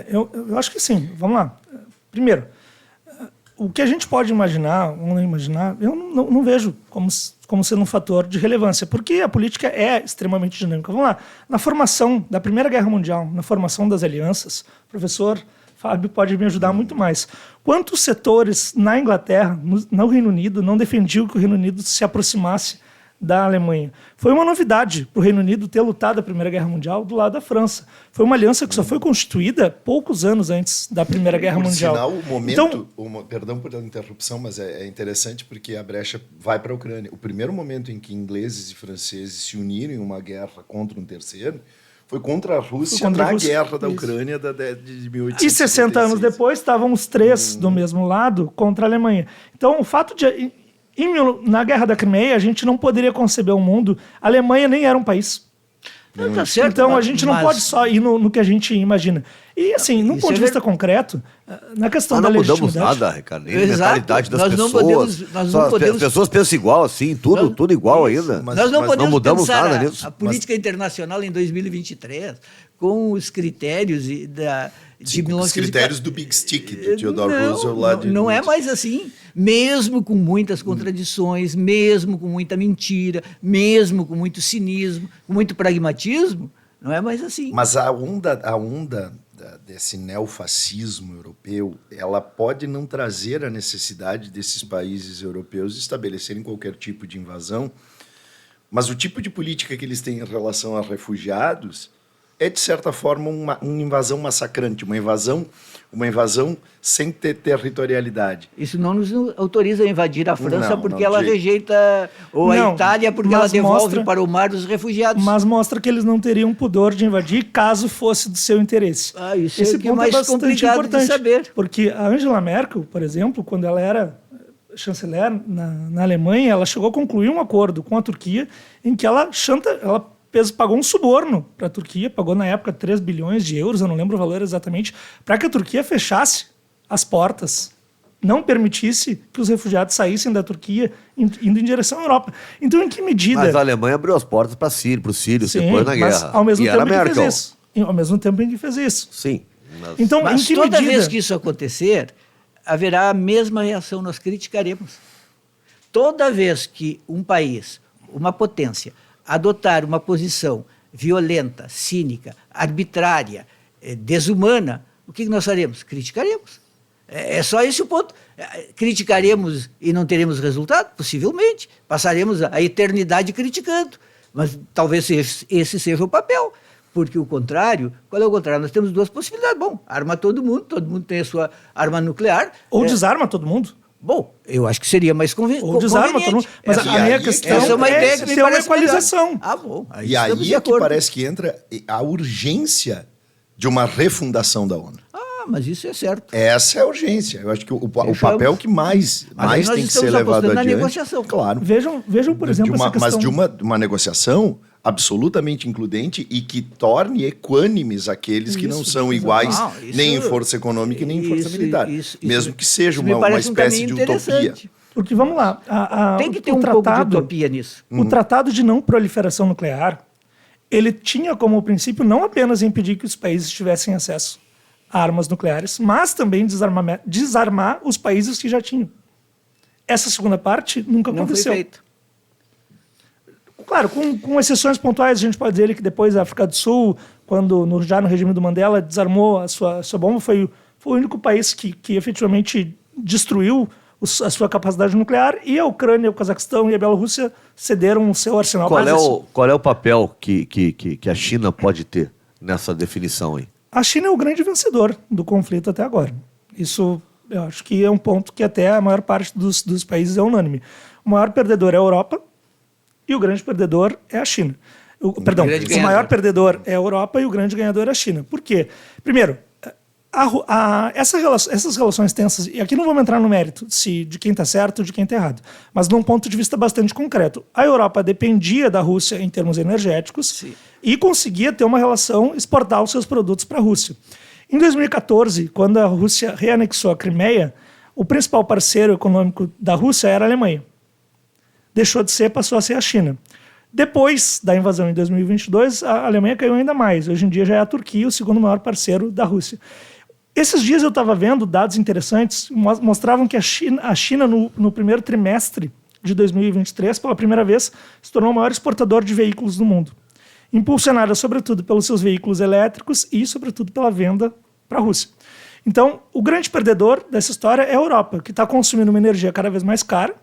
Eu acho que sim. Vamos lá. Primeiro, o que a gente pode imaginar ou não imaginar, eu não vejo como sendo um fator de relevância, porque a política é extremamente dinâmica. Vamos lá, na formação da Primeira Guerra Mundial, na formação das alianças, o professor Fábio pode me ajudar muito mais. Quantos setores na Inglaterra, no Reino Unido, não defendiam que o Reino Unido se aproximasse da Alemanha. Foi uma novidade para o Reino Unido ter lutado a Primeira Guerra Mundial do lado da França. Foi uma aliança que só foi constituída poucos anos antes da Primeira Guerra Mundial. Sinal, o momento, perdão por interrupção, mas é interessante porque a brecha vai para a Ucrânia. O primeiro momento em que ingleses e franceses se uniram em uma guerra contra um terceiro foi contra a Rússia na guerra da Ucrânia de 1856. E 60 anos depois estavam os três do mesmo lado contra a Alemanha. Então, o fato de... Na Guerra da Crimeia, a gente não poderia conceber um mundo... A Alemanha nem era um país. Não, tá certo, então, a gente não pode só ir no que a gente imagina. E, assim, num ponto de vista concreto, na questão da legitimidade... Nós não mudamos nada, Ricardo. Nem a mentalidade das pessoas. As pessoas pensam igual, assim, tudo igual ainda. Nós não podemos mudamos pensar nada nisso. a política internacional em 2023 com os critérios os critérios do Big Stick, do Theodore Roosevelt lá de... Não é mais assim. Mesmo com muitas contradições, mesmo com muita mentira, mesmo com muito cinismo, com muito pragmatismo, não é mais assim. Mas a onda desse neofascismo europeu, ela pode não trazer a necessidade desses países europeus estabelecerem qualquer tipo de invasão, mas o tipo de política que eles têm em relação a refugiados é, de certa forma, uma invasão massacrante, uma invasão sem ter territorialidade. Isso não nos autoriza a invadir a França porque ela rejeita, ou a Itália porque ela devolve para o mar os refugiados. Mas mostra que eles não teriam pudor de invadir caso fosse do seu interesse. Esse ponto é mais complicado de saber. Porque a Angela Merkel, por exemplo, quando ela era chanceler na Alemanha, ela chegou a concluir um acordo com a Turquia em que ela pagou um suborno para a Turquia, pagou na época 3 bilhões de euros, eu não lembro o valor exatamente, para que a Turquia fechasse as portas, não permitisse que os refugiados saíssem da Turquia indo em direção à Europa. Então, em que medida... Mas a Alemanha abriu as portas para o Sírio, depois na guerra. Ao mesmo tempo em que fez isso. Ao mesmo tempo em que fez isso. Sim. Então, mas em que toda medida... vez que isso acontecer, haverá a mesma reação, nós criticaremos. Toda vez que um país, uma potência, adotar uma posição violenta, cínica, arbitrária, desumana, o que nós faremos? Criticaremos. É só esse o ponto. Criticaremos e não teremos resultado? Possivelmente. Passaremos a eternidade criticando. Mas talvez esse seja o papel. Porque o contrário, qual é o contrário? Nós temos duas possibilidades. Bom, arma todo mundo tem a sua arma nuclear. Ou desarma todo mundo. Bom, eu acho que seria mais conveniente. Ou desarma todo mundo. Mas a minha questão é ter uma equalização. Bom. E aí é que parece que entra a urgência de uma refundação da ONU. Mas isso é certo. Essa é a urgência. Eu acho que o papel que mais tem que ser levado adiante... negociação. Claro. Vejam, por exemplo, essa questão... Mas de uma negociação absolutamente includente e que torne equânimes aqueles que não são iguais nem em força econômica e nem em força militar. Mesmo que seja uma espécie de utopia. Porque, vamos lá... Tem que ter um pouco de utopia nisso. O Tratado de Não Proliferação Nuclear, ele tinha como princípio não apenas impedir que os países tivessem acesso a armas nucleares, mas também desarmar os países que já tinham. Essa segunda parte nunca aconteceu. Não foi feito. Claro, com exceções pontuais, a gente pode dizer que depois a África do Sul, já no regime do Mandela, desarmou a sua bomba, foi o único país que efetivamente destruiu a sua capacidade nuclear, e a Ucrânia, o Cazaquistão e a Bielorrússia cederam o seu arsenal. Qual é o papel que a China pode ter nessa definição aí? A China é o grande vencedor do conflito até agora. Isso, eu acho que é um ponto que até a maior parte dos países é unânime. O maior perdedor é a Europa e o grande perdedor é a China. O maior perdedor é a Europa e o grande ganhador é a China. Por quê? Primeiro, essas relações tensas, e aqui não vamos entrar no mérito de quem está certo ou de quem está errado, mas num ponto de vista bastante concreto. A Europa dependia da Rússia em termos energéticos e conseguia ter uma relação, exportar os seus produtos para a Rússia. Em 2014, quando a Rússia reanexou a Crimeia, o principal parceiro econômico da Rússia era a Alemanha. Deixou de ser, passou a ser a China. Depois da invasão em 2022, a Alemanha caiu ainda mais. Hoje em dia já é a Turquia o segundo maior parceiro da Rússia. Esses dias eu estava vendo dados interessantes, mostravam que a China no primeiro trimestre de 2023, pela primeira vez, se tornou o maior exportador de veículos do mundo. Impulsionada, sobretudo, pelos seus veículos elétricos e, sobretudo, pela venda para a Rússia. Então, o grande perdedor dessa história é a Europa, que está consumindo uma energia cada vez mais cara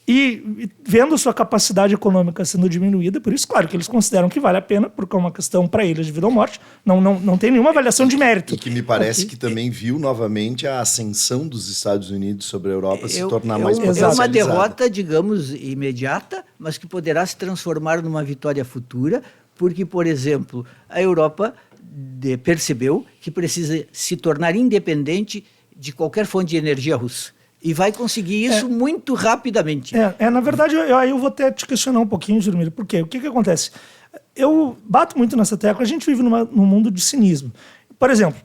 E vendo sua capacidade econômica sendo diminuída, por isso, claro, que eles consideram que vale a pena, porque é uma questão para eles de vida ou morte, não tem nenhuma avaliação de mérito. E que me parece que também viu novamente a ascensão dos Estados Unidos sobre a Europa se tornar mais É potencializada. uma derrota, digamos, imediata, mas que poderá se transformar numa vitória futura, porque, por exemplo, a Europa percebeu que precisa se tornar independente de qualquer fonte de energia russa. E vai conseguir isso muito rapidamente. Na verdade, eu vou até te questionar um pouquinho, Jurmir, por quê? O que acontece? Eu bato muito nessa tecla, a gente vive num mundo de cinismo. Por exemplo,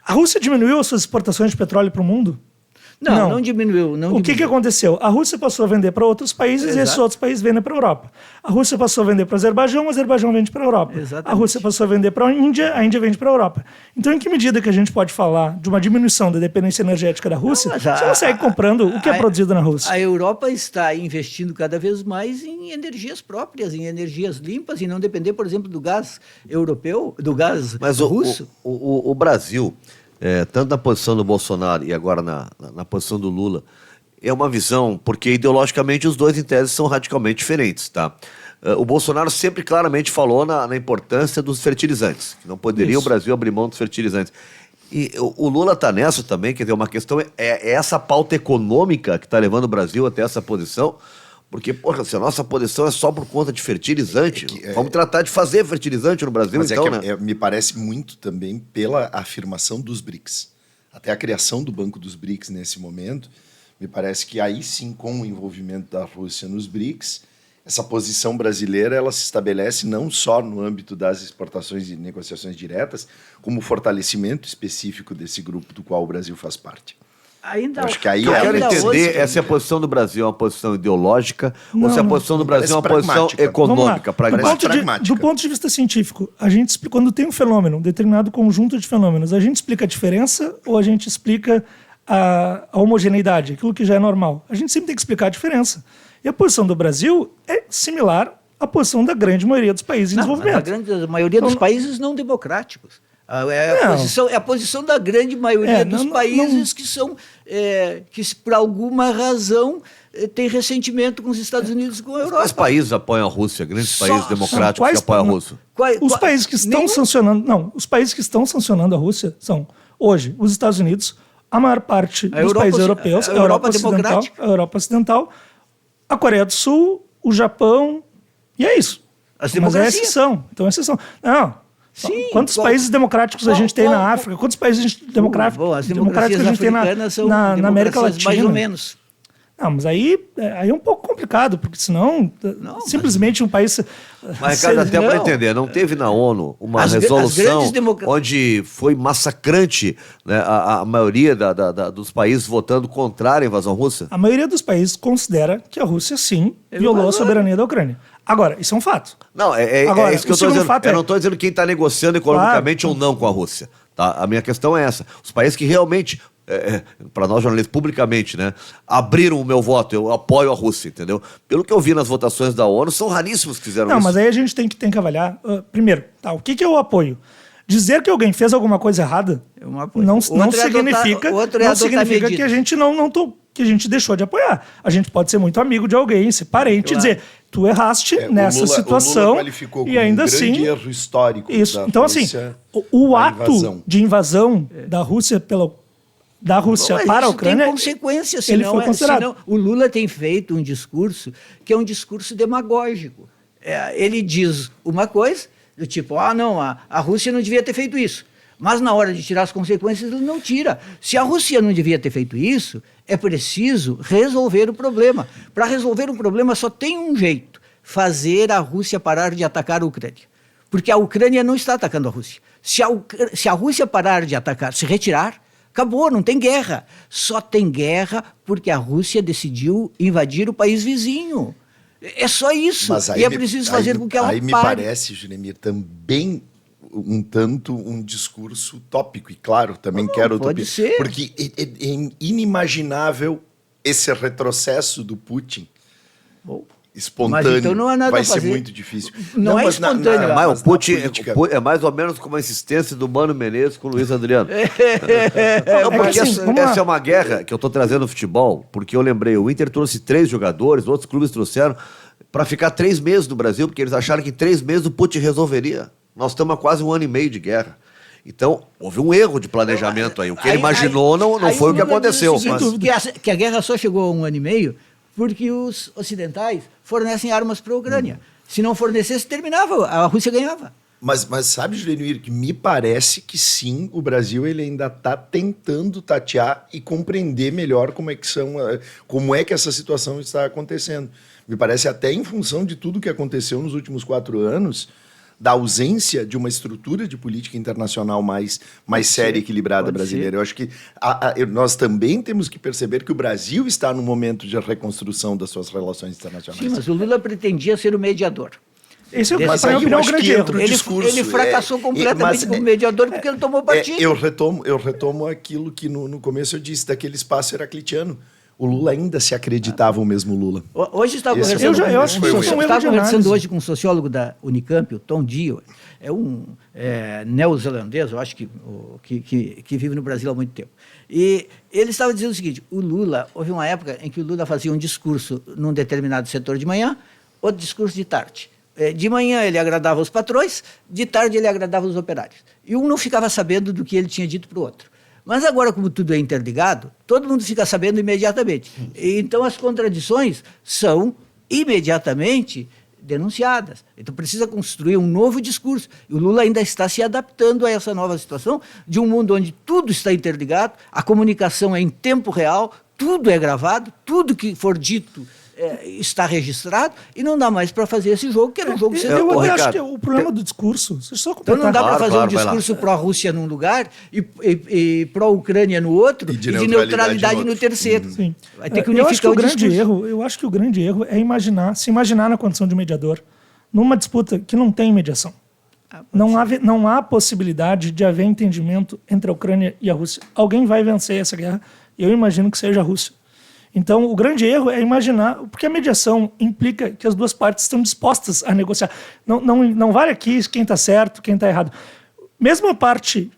a Rússia diminuiu as suas exportações de petróleo para o mundo? Não diminuiu. O que aconteceu? A Rússia passou a vender para outros países. Exato. E esses outros países vendem para a Europa. A Rússia passou a vender para o Azerbaijão vende para a Europa. Exatamente. A Rússia passou a vender para a Índia vende para a Europa. Então, em que medida que a gente pode falar de uma diminuição da dependência energética da Rússia, você não segue comprando o que é produzido na Rússia? A Europa está investindo cada vez mais em energias próprias, em energias limpas, e não depender, por exemplo, do gás europeu, do gás russo. O Brasil... tanto na posição do Bolsonaro e agora na posição do Lula, é uma visão, porque ideologicamente os dois em tese são radicalmente diferentes, tá? O Bolsonaro sempre claramente falou na importância dos fertilizantes, que não poderia o Brasil abrir mão dos fertilizantes. E o Lula está nessa também, quer dizer, uma questão é essa pauta econômica que está levando o Brasil até essa posição. Porque, porra, se a nossa posição é só por conta de fertilizante, vamos tratar de fazer fertilizante no Brasil, mas então, me parece muito também pela afirmação dos BRICS. Até a criação do Banco dos BRICS nesse momento, me parece que aí sim, com o envolvimento da Rússia nos BRICS, essa posição brasileira ela se estabelece não só no âmbito das exportações e negociações diretas, como fortalecimento específico desse grupo do qual o Brasil faz parte. Acho que aí eu quero entender se a posição do Brasil é uma posição ideológica ou se a posição do Brasil é uma posição econômica, pragmática. Do ponto de vista científico, a gente, quando tem um fenômeno, um determinado conjunto de fenômenos, a gente explica a diferença ou a gente explica a homogeneidade, aquilo que já é normal? A gente sempre tem que explicar a diferença. E a posição do Brasil é similar à posição da grande maioria dos países em desenvolvimento. A grande maioria dos países não democráticos. É a posição da grande maioria dos países que são que por alguma razão tem ressentimento com os Estados Unidos e com a Europa. Quais países apoiam a Rússia? Grandes países democráticos que apoiam a Rússia? Os países que estão sancionando, os países que estão sancionando a Rússia são hoje os Estados Unidos, a maior parte dos países europeus, a Europa Ocidental, a Coreia do Sul, o Japão, e é isso. Mas é exceção. Então é exceção. Não. Sim, quantos países democráticos a gente tem na África? Quantos países democráticos a gente tem na América Latina? Mais ou menos. Não, mas aí é um pouco complicado, porque senão simplesmente um país... Mas, Ricardo, até para entender, não teve na ONU uma resolução onde foi massacrante, né, a maioria dos países votando contrário à invasão russa? A maioria dos países considera que a Rússia, sim, violou a soberania da Ucrânia. Agora, isso é um fato. Não, Agora, isso que eu estou dizendo. Eu não estou dizendo quem está negociando economicamente ou não com a Rússia. Tá? A minha questão é essa. Os países que realmente, para nós jornalistas, publicamente, né, abriram o meu voto, eu apoio a Rússia, entendeu? Pelo que eu vi nas votações da ONU, são raríssimos que fizeram isso. Não, mas aí a gente tem que avaliar. Primeiro, o que é o apoio? Dizer que alguém fez alguma coisa errada não significa que a gente que a gente deixou de apoiar. A gente pode ser muito amigo de alguém, ser parente, dizer, tu erraste nessa situação. O Lula qualificou e ainda como um grande assim, erro histórico. Isso. Então, Rússia, o ato de invasão da Rússia para a Ucrânia, tem consequências, ele foi considerado. O Lula tem feito um discurso que é um discurso demagógico. Ele diz uma coisa, do tipo, a Rússia não devia ter feito isso. Mas na hora de tirar as consequências, ele não tira. Se a Rússia não devia ter feito isso, é preciso resolver o problema. Para resolver o problema só tem um jeito: fazer a Rússia parar de atacar a Ucrânia. Porque a Ucrânia não está atacando a Rússia. Se a Rússia parar de atacar, se retirar, acabou, não tem guerra. Só tem guerra porque a Rússia decidiu invadir o país vizinho. É só isso. E é preciso fazer com que ela pare. Aí me parece, Juremir, também um discurso utópico, e claro, também quero utopia. Pode ser. Porque é inimaginável esse retrocesso do Putin espontâneo, Mas então não há nada vai a ser fazer. muito difícil. Não é mas espontâneo. Mas mas o Putin política- é mais ou menos como a insistência do Mano Menezes com o Luiz Adriano. Não, É porque que assim, vamos essa lá. é uma guerra que eu tô trazendo no futebol, porque eu lembrei, o Inter trouxe 3 jogadores, outros clubes trouxeram, para ficar 3 meses no Brasil, porque eles acharam que em 3 meses o Putin resolveria. Nós estamos há quase 1 ano e meio de guerra. Então, houve um erro de planejamento aí. O que ele imaginou não foi o que aconteceu. Que a guerra só chegou a 1 ano e meio porque os ocidentais fornecem armas para a Ucrânia. Se não fornecesse, terminava, a Rússia ganhava. Mas sabe, Julenir, que me parece que sim, o Brasil ele ainda está tentando tatear e compreender melhor como é que essa situação está acontecendo. Me parece até em função de tudo que aconteceu nos últimos 4 anos, da ausência de uma estrutura de política internacional mais séria e equilibrada brasileira. Eu acho que nós também temos que perceber que o Brasil está num momento de reconstrução das suas relações internacionais. Sim, mas o Lula pretendia ser o mediador. Esse é, Mas na minha aí eu opinião, o acho grande que erro. entra o Ele, discurso. ele fracassou completamente como mediador porque ele tomou partido. Eu retomo aquilo que no começo eu disse, daquele espaço heraclitiano. O Lula ainda se acreditava o mesmo Lula. Hoje estava Esse conversando, eu acho que isso é um erro estava de conversando análise. hoje com um sociólogo da Unicamp, o Tom Dio, é um neozelandês, eu acho que vive no Brasil há muito tempo. E ele estava dizendo o seguinte, houve uma época em que o Lula fazia um discurso num determinado setor de manhã, outro discurso de tarde. De manhã ele agradava os patrões, de tarde ele agradava os operários. E um não ficava sabendo do que ele tinha dito para o outro. Mas agora, como tudo é interligado, todo mundo fica sabendo imediatamente. E, então, as contradições são imediatamente denunciadas. Então, precisa construir um novo discurso. E o Lula ainda está se adaptando a essa nova situação de um mundo onde tudo está interligado, a comunicação é em tempo real, tudo é gravado, tudo que for dito está registrado e não dá mais para fazer esse jogo, que era um jogo sem Eu Ricardo, acho que o problema do discurso... Só Então não dá para fazer Claro, um vai lá. discurso pró-Rússia num lugar e pró-Ucrânia no outro E e de de neutralidade neutralidade no no outro. terceiro. Sim. Vai ter que eu acho que unificar o grande discurso. erro, eu acho que o grande erro é se imaginar na condição de mediador numa disputa que não tem mediação. Não há possibilidade de haver entendimento entre a Ucrânia e a Rússia. Alguém vai vencer essa guerra e eu imagino que seja a Rússia. Então, o grande erro é imaginar, porque a mediação implica que as duas partes estão dispostas a negociar. Não vale aqui quem está certo, quem está errado. Mesmo a parte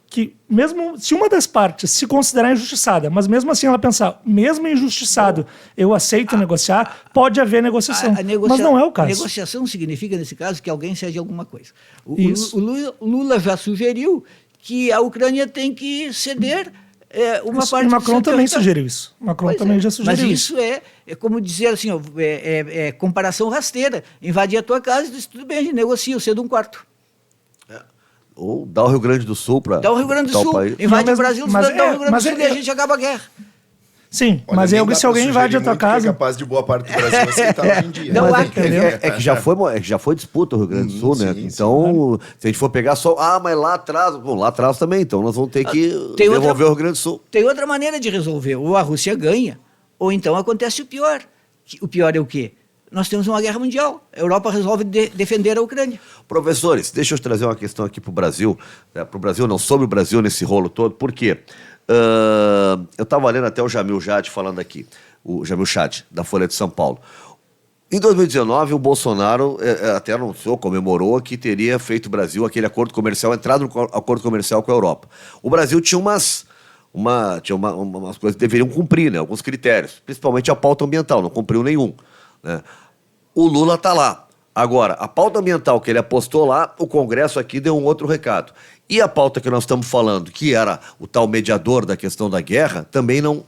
mesmo se uma das partes se considerar injustiçada, mas mesmo assim ela pensar, mesmo injustiçado, eu aceito negociar, pode haver negociação. Mas não é o caso. A negociação significa, nesse caso, que alguém cede alguma coisa. Isso. O Lula já sugeriu que a Ucrânia tem que ceder uma parte E do Macron seu também território. sugeriu isso. Macron Pois também é. já sugeriu Mas isso. isso é como dizer assim, ó, comparação rasteira. Invadir a tua casa e diz, tudo bem, a gente negocia, eu cedo um quarto. Ou dá o Rio Grande do Sul para Dá o Rio Grande do tal Sul, país. invade Não, o Brasil, mas dá o Rio Grande do Sul e a é- gente acaba a guerra. Sim, Olha, mas nem dá se pra alguém invade a sugerir tua muito, que é casa... capaz de boa parte do Brasil aceitar hoje em dia. Não, Mas há- é que já foi disputa o Rio Grande do Sul, né? sim, Então, se a gente for pegar só... mas lá atrás... Bom, lá atrás também, então nós vamos ter que Tem devolver outra- o Rio Grande do Sul. Tem outra maneira de resolver. Ou a Rússia ganha, ou então acontece o pior. O pior é o quê? Nós temos uma guerra mundial. A Europa resolve defender a Ucrânia. Professores, deixa eu trazer uma questão aqui para o Brasil. Para o Brasil, não, sobre o Brasil nesse rolo todo. Por quê? Eu estava lendo até o Jamil Jad falando aqui. O Jamil Chad, da Folha de São Paulo. Em 2019, o Bolsonaro até anunciou, comemorou que teria feito o Brasil aquele acordo comercial, entrado no acordo comercial com a Europa. O Brasil tinha umas coisas que deveriam cumprir, né? Alguns critérios, principalmente a pauta ambiental, não cumpriu nenhum. Né? O Lula está lá. Agora, a pauta ambiental que ele apostou lá, o Congresso aqui deu um outro recado. E a pauta que nós estamos falando, que era o tal mediador da questão da guerra, também não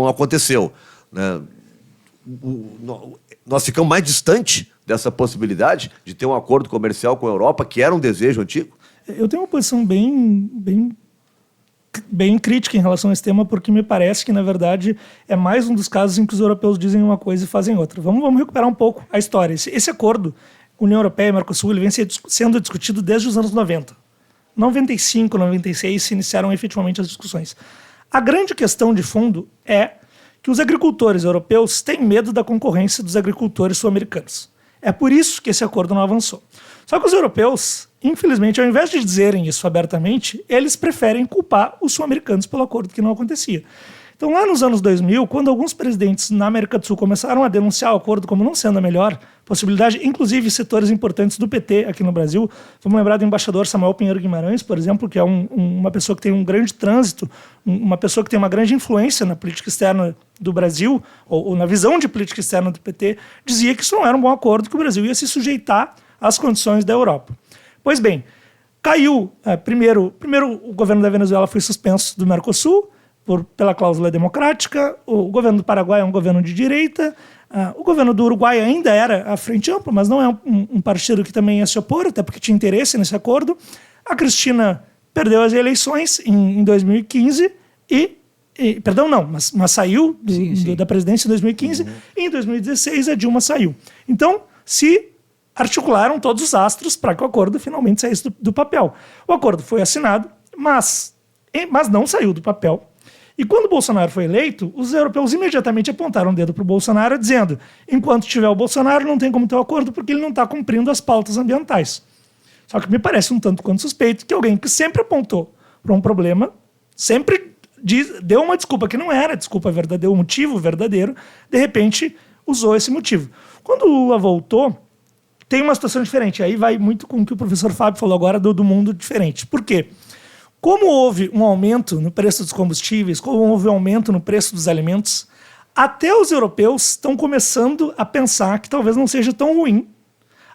aconteceu. Né? Nós ficamos mais distante dessa possibilidade de ter um acordo comercial com a Europa, que era um desejo antigo. Eu tenho uma posição bem crítica em relação a esse tema, porque me parece que, na verdade, é mais um dos casos em que os europeus dizem uma coisa e fazem outra. Vamos recuperar um pouco a história. Esse acordo, União Europeia e Mercosul, ele vem sendo discutido desde os anos 90. 95, 96 se iniciaram efetivamente as discussões. A grande questão de fundo é que os agricultores europeus têm medo da concorrência dos agricultores sul-americanos. É por isso que esse acordo não avançou. Só que os europeus, infelizmente, ao invés de dizerem isso abertamente, eles preferem culpar os sul-americanos pelo acordo que não acontecia. Então, lá nos anos 2000, quando alguns presidentes na América do Sul começaram a denunciar o acordo como não sendo a melhor possibilidade, inclusive setores importantes do PT aqui no Brasil, vamos lembrar do embaixador Samuel Pinheiro Guimarães, por exemplo, que é uma pessoa que tem um grande trânsito, uma pessoa que tem uma grande influência na política externa do Brasil, ou na visão de política externa do PT, dizia que isso não era um bom acordo, que o Brasil ia se sujeitar às condições da Europa. Pois bem, caiu, primeiro o governo da Venezuela foi suspenso do Mercosul, pela cláusula democrática, o governo do Paraguai é um governo de direita, o governo do Uruguai ainda era a Frente Ampla, mas não é um partido que também ia se opor, até porque tinha interesse nesse acordo. A Cristina perdeu as eleições em 2015 mas saiu da presidência em 2015 e em 2016 a Dilma saiu. Então, se articularam todos os astros para que o acordo finalmente saísse do papel. O acordo foi assinado, mas não saiu do papel. E quando o Bolsonaro foi eleito, os europeus imediatamente apontaram o dedo para o Bolsonaro, dizendo: enquanto tiver o Bolsonaro, não tem como ter o acordo porque ele não está cumprindo as pautas ambientais. Só que me parece um tanto quanto suspeito que alguém que sempre apontou para um problema, sempre deu uma desculpa que não era desculpa verdadeira, o motivo verdadeiro, de repente usou esse motivo. Quando o Lula voltou, tem uma situação diferente. Aí vai muito com o que o professor Fábio falou agora do mundo diferente. Por quê? Como houve um aumento no preço dos combustíveis, como houve um aumento no preço dos alimentos, até os europeus estão começando a pensar que talvez não seja tão ruim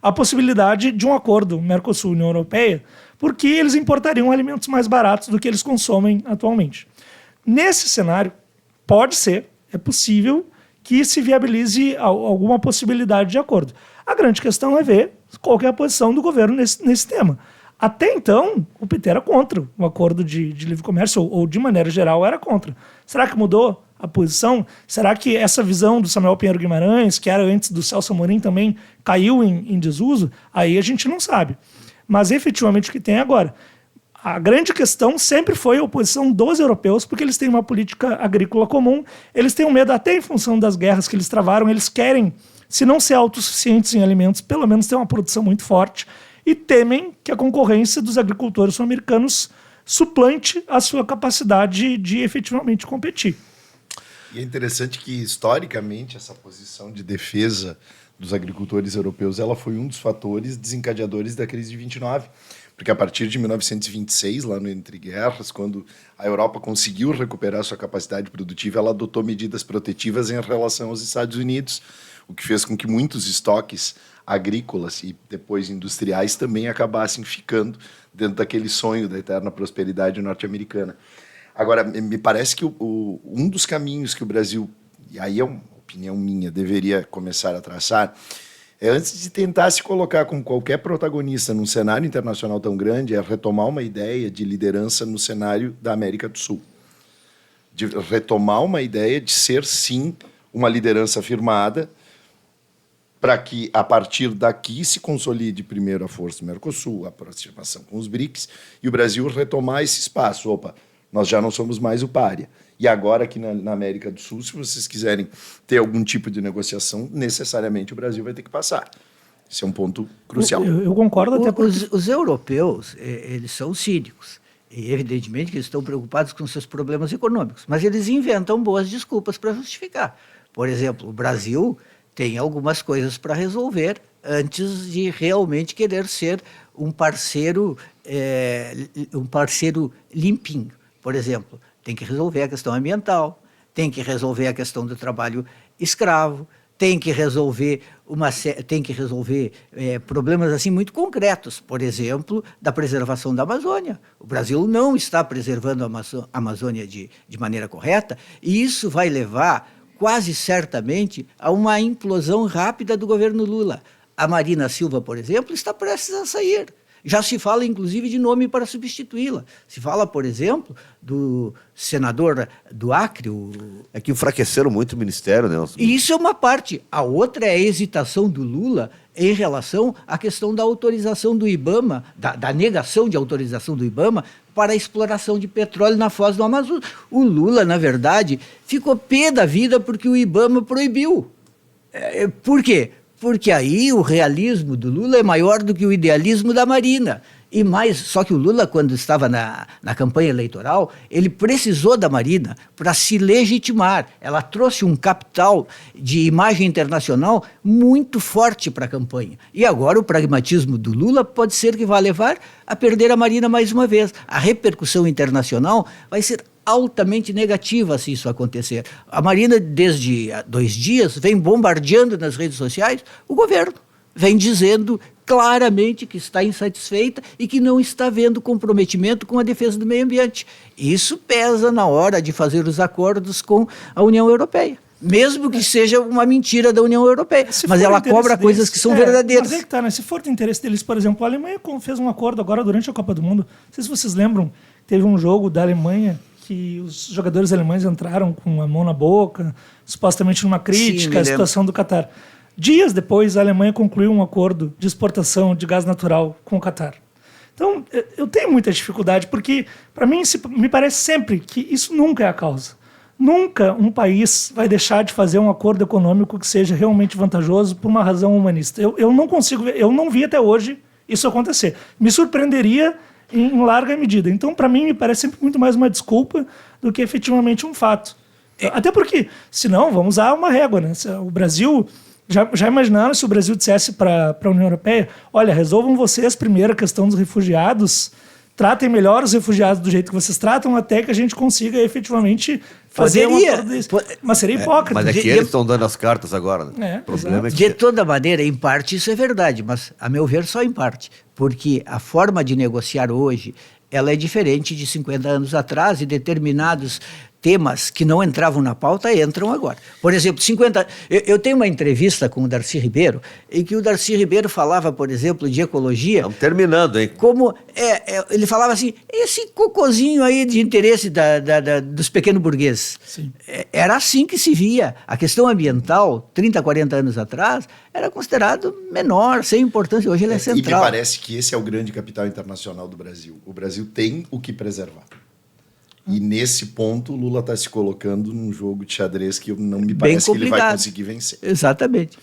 a possibilidade de um acordo Mercosul-União Europeia, porque eles importariam alimentos mais baratos do que eles consomem atualmente. Nesse cenário, é possível que se viabilize alguma possibilidade de acordo. A grande questão é ver qual que é a posição do governo nesse tema. Até então, o PT era contra o acordo de livre comércio, ou de maneira geral era contra. Será que mudou a posição? Será que essa visão do Samuel Pinheiro Guimarães, que era antes do Celso Amorim, também caiu em desuso? Aí a gente não sabe. Mas efetivamente o que tem agora? A grande questão sempre foi a oposição dos europeus, porque eles têm uma política agrícola comum, eles têm um medo até em função das guerras que eles travaram, eles querem, se não ser autossuficientes em alimentos, pelo menos ter uma produção muito forte, e temem que a concorrência dos agricultores sul-americanos suplante a sua capacidade de efetivamente competir. E é interessante que, historicamente, essa posição de defesa dos agricultores europeus ela foi um dos fatores desencadeadores da crise de 29. Porque a partir de 1926, lá no Entre Guerras, quando a Europa conseguiu recuperar sua capacidade produtiva, ela adotou medidas protetivas em relação aos Estados Unidos, o que fez com que muitos estoques agrícolas e depois industriais também acabassem ficando dentro daquele sonho da eterna prosperidade norte-americana. Agora, me parece que um dos caminhos que o Brasil, e aí é uma opinião minha, deveria começar a traçar, antes de tentar se colocar como qualquer protagonista num cenário internacional tão grande, é retomar uma ideia de liderança no cenário da América do Sul. De retomar uma ideia de ser, sim, uma liderança afirmada, para que, a partir daqui, se consolide primeiro a força do Mercosul, a aproximação com os BRICS, e o Brasil retomar esse espaço. Opa, nós já não somos mais o pária. E agora, aqui na América do Sul, se vocês quiserem ter algum tipo de negociação, necessariamente o Brasil vai ter que passar. Esse é um ponto crucial. Eu concordo até porque... Os europeus, eles são cínicos. E, evidentemente, que eles estão preocupados com seus problemas econômicos. Mas eles inventam boas desculpas para justificar. Por exemplo, o Brasil tem algumas coisas para resolver antes de realmente querer ser um parceiro limpinho. Por exemplo, tem que resolver a questão ambiental, tem que resolver a questão do trabalho escravo, tem que resolver problemas assim muito concretos, por exemplo, da preservação da Amazônia. O Brasil não está preservando a Amazônia de maneira correta, e isso vai levar quase certamente a uma implosão rápida do governo Lula. A Marina Silva, por exemplo, está prestes a sair. Já se fala, inclusive, de nome para substituí-la. Se fala, por exemplo, do senador do Acre. É que enfraqueceram muito o ministério, né? E isso é uma parte. A outra é a hesitação do Lula em relação à questão da autorização do IBAMA, da negação de autorização do IBAMA para a exploração de petróleo na foz do Amazonas. O Lula, na verdade, ficou pé da vida porque o IBAMA proibiu. Por quê? Porque aí o realismo do Lula é maior do que o idealismo da Marina. E mais, só que o Lula, quando estava na campanha eleitoral, ele precisou da Marina para se legitimar. Ela trouxe um capital de imagem internacional muito forte para a campanha. E agora o pragmatismo do Lula pode ser que vá levar a perder a Marina mais uma vez. A repercussão internacional vai ser altamente negativa se isso acontecer. A Marina, desde 2 dias, vem bombardeando nas redes sociais o governo. Vem dizendo claramente que está insatisfeita e que não está vendo comprometimento com a defesa do meio ambiente. Isso pesa na hora de fazer os acordos com a União Europeia. Mesmo que seja uma mentira da União Europeia. Mas ela cobra coisas que são verdadeiras. Mas é que tá, né? Se for do interesse deles, por exemplo, a Alemanha fez um acordo agora durante a Copa do Mundo. Não sei se vocês lembram, teve um jogo da Alemanha que os jogadores alemães entraram com a mão na boca, supostamente numa crítica à situação do Catar. Dias depois, a Alemanha concluiu um acordo de exportação de gás natural com o Catar. Então, eu tenho muita dificuldade, porque, para mim, me parece sempre que isso nunca é a causa. Nunca um país vai deixar de fazer um acordo econômico que seja realmente vantajoso por uma razão humanista. Eu não consigo ver, eu não vi até hoje isso acontecer. Me surpreenderia em larga medida. Então, para mim, me parece sempre muito mais uma desculpa do que efetivamente um fato. Até porque, senão, vamos usar uma régua, né? O Brasil... Já imaginaram se o Brasil dissesse para a União Europeia: olha, resolvam vocês primeiro a questão dos refugiados, tratem melhor os refugiados do jeito que vocês tratam, até que a gente consiga efetivamente fazer um acordo desse. Mas seria hipócrita. Mas é que eles estão dando as cartas agora. Né? O problema é que... De toda maneira, em parte isso é verdade, mas a meu ver só em parte, porque a forma de negociar hoje ela é diferente de 50 anos atrás e determinados temas que não entravam na pauta entram agora. Por exemplo, eu tenho uma entrevista com o Darcy Ribeiro, em que o Darcy Ribeiro falava, por exemplo, de ecologia. Estamos terminando, hein? Como ele falava assim, esse cocôzinho aí de interesse dos pequenos burgueses. Sim. Era assim que se via. A questão ambiental, 30, 40 anos atrás, era considerado menor, sem importância. Hoje ele é central. E me parece que esse é o grande capital internacional do Brasil. O Brasil tem o que preservar. E nesse ponto o Lula está se colocando num jogo de xadrez que não me parece que ele vai conseguir vencer. Exatamente.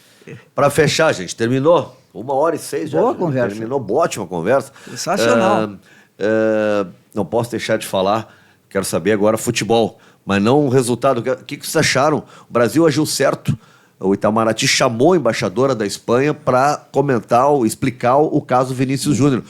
Para fechar, gente, terminou? 1h06 já. Boa conversa. Terminou, ótima conversa. Sensacional. Não posso deixar de falar, quero saber agora futebol, mas não o resultado. O que vocês acharam? O Brasil agiu certo. O Itamaraty chamou a embaixadora da Espanha para comentar, explicar o caso Vinícius Júnior.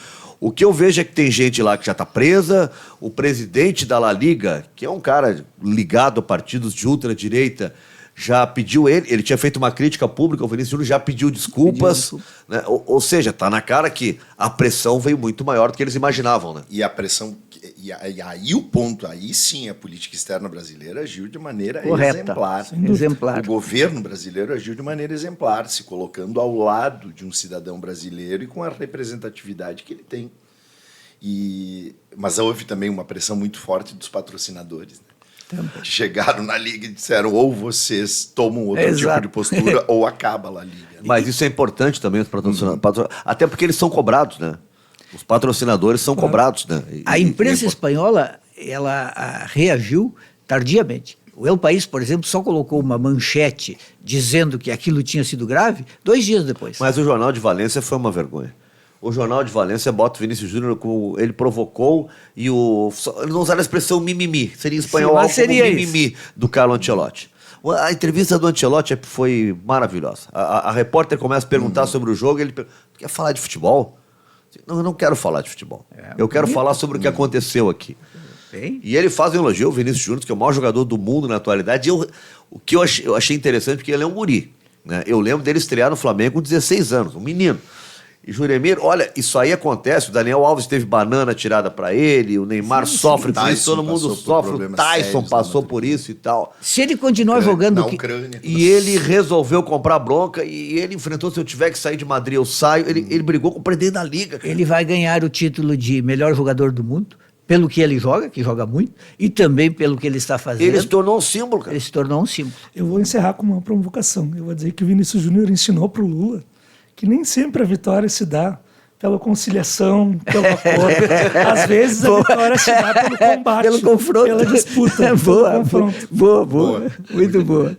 O que eu vejo é que tem gente lá que já está presa, o presidente da La Liga, que é um cara ligado a partidos de ultradireita, já pediu ele tinha feito uma crítica pública, o Vinícius Júnior já pediu desculpas. Né? Ou seja, está na cara que a pressão veio muito maior do que eles imaginavam. Né? E a pressão... E aí o ponto, aí sim a política externa brasileira agiu de maneira exemplar. Exemplar. O governo brasileiro agiu de maneira exemplar, se colocando ao lado de um cidadão brasileiro e com a representatividade que ele tem. Mas houve também uma pressão muito forte dos patrocinadores, né? Que chegaram na Liga e disseram: ou vocês tomam outro tipo de postura ou acaba a Liga. Né? Mas isso é importante também, os patrocinadores, até porque eles são cobrados, né? Os patrocinadores são cobrados, né? A imprensa espanhola, ela reagiu tardiamente. O El País, por exemplo, só colocou uma manchete dizendo que aquilo tinha sido grave 2 dias depois. Mas o Jornal de Valência foi uma vergonha. O Jornal de Valência bota o Vinícius Júnior como ele provocou e eles não usaram a expressão mimimi. Seria em espanhol algo como mimimi do Carlo Ancelotti. A entrevista do Ancelotti foi maravilhosa. A repórter começa a perguntar sobre o jogo e ele pergunta: quer falar de futebol? Não, eu não quero falar de futebol. Eu quero falar sobre o que aconteceu aqui. E ele faz um elogio ao Vinícius Júnior, que é o maior jogador do mundo na atualidade. E o que eu achei interessante, porque ele é um guri. Né? Eu lembro dele estrear no Flamengo com 16 anos, um menino. E Juremir, olha, isso aí acontece. O Daniel Alves teve banana tirada pra ele, o Neymar sofre por isso, todo mundo sofre. O Tyson passou por isso e tal. Se ele continuar jogando... Na Ucrânia. E ele resolveu comprar bronca e ele enfrentou: se eu tiver que sair de Madrid, eu saio. Ele brigou com o presidente da Liga. Cara. Ele vai ganhar o título de melhor jogador do mundo, pelo que ele joga, que joga muito, e também pelo que ele está fazendo. Ele se tornou um símbolo, cara. Ele se tornou um símbolo. Eu vou encerrar com uma provocação. Eu vou dizer que o Vinícius Júnior ensinou pro Lula que nem sempre a vitória se dá pela conciliação, pelo acordo. Às vezes a vitória se dá pelo combate, pelo confronto. pela disputa. Boa. Muito boa.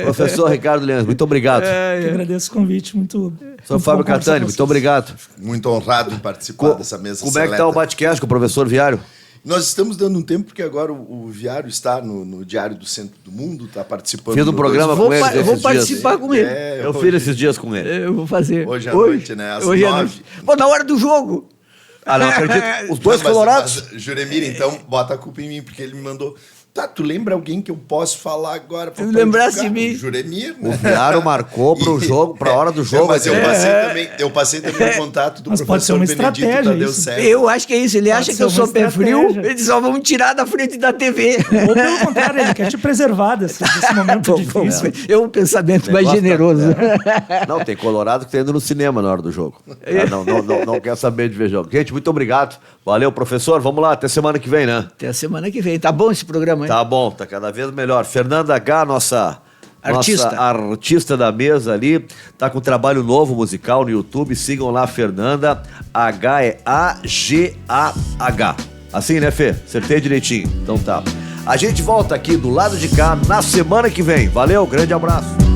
Professor Ricardo Lians, muito obrigado. Eu agradeço o convite, muito Sou Fábio bom conversar Catani, com muito vocês. obrigado. Muito honrado em participar dessa mesa Como é que seleta. tá o Batcast com o professor Viário? Nós estamos dando um tempo, porque agora o Viário está no Diário do Centro do Mundo, está participando. Fiz um programa do- com ele Eu vou esses participar dias. com ele. Eu fiz esses dias com ele. Eu vou fazer. Hoje à noite, né? Às Hoje à 9. noite. Pô, na hora do jogo. Ah, não acredito. Os dois Não, colorados. Mas, Juremir, então, bota a culpa em mim, porque ele me mandou... Tá, tu lembra alguém que eu posso falar agora? Se lembrasse de mim. O Juremir, O né? Viário marcou pro jogo, pra hora do jogo. Mas aqui. eu passei também o contato do Mas pode ser professor uma Benedito estratégia Tadeu isso. Serra. Eu acho que é isso. Ele acha ser que eu sou uma pé frio, estratégia. eles só vão tirar da frente da TV. Ou pelo contrário, ele quer te preservar desse momento difícil. É um pensamento mais Negócio generoso. Não, tem colorado que tá indo no cinema na hora do jogo. Não quer saber de ver jogo. Gente, muito obrigado. Valeu, professor. Vamos lá, até semana que vem, né? Até a semana que vem. Tá bom esse programa, hein? Tá bom, tá cada vez melhor. Fernanda H, nossa artista da mesa ali, tá com trabalho novo musical no YouTube. Sigam lá, Fernanda. H é A-G-A-H. Assim, né, Fê? Acertei direitinho. Então tá. A gente volta aqui do lado de cá na semana que vem. Valeu, grande abraço.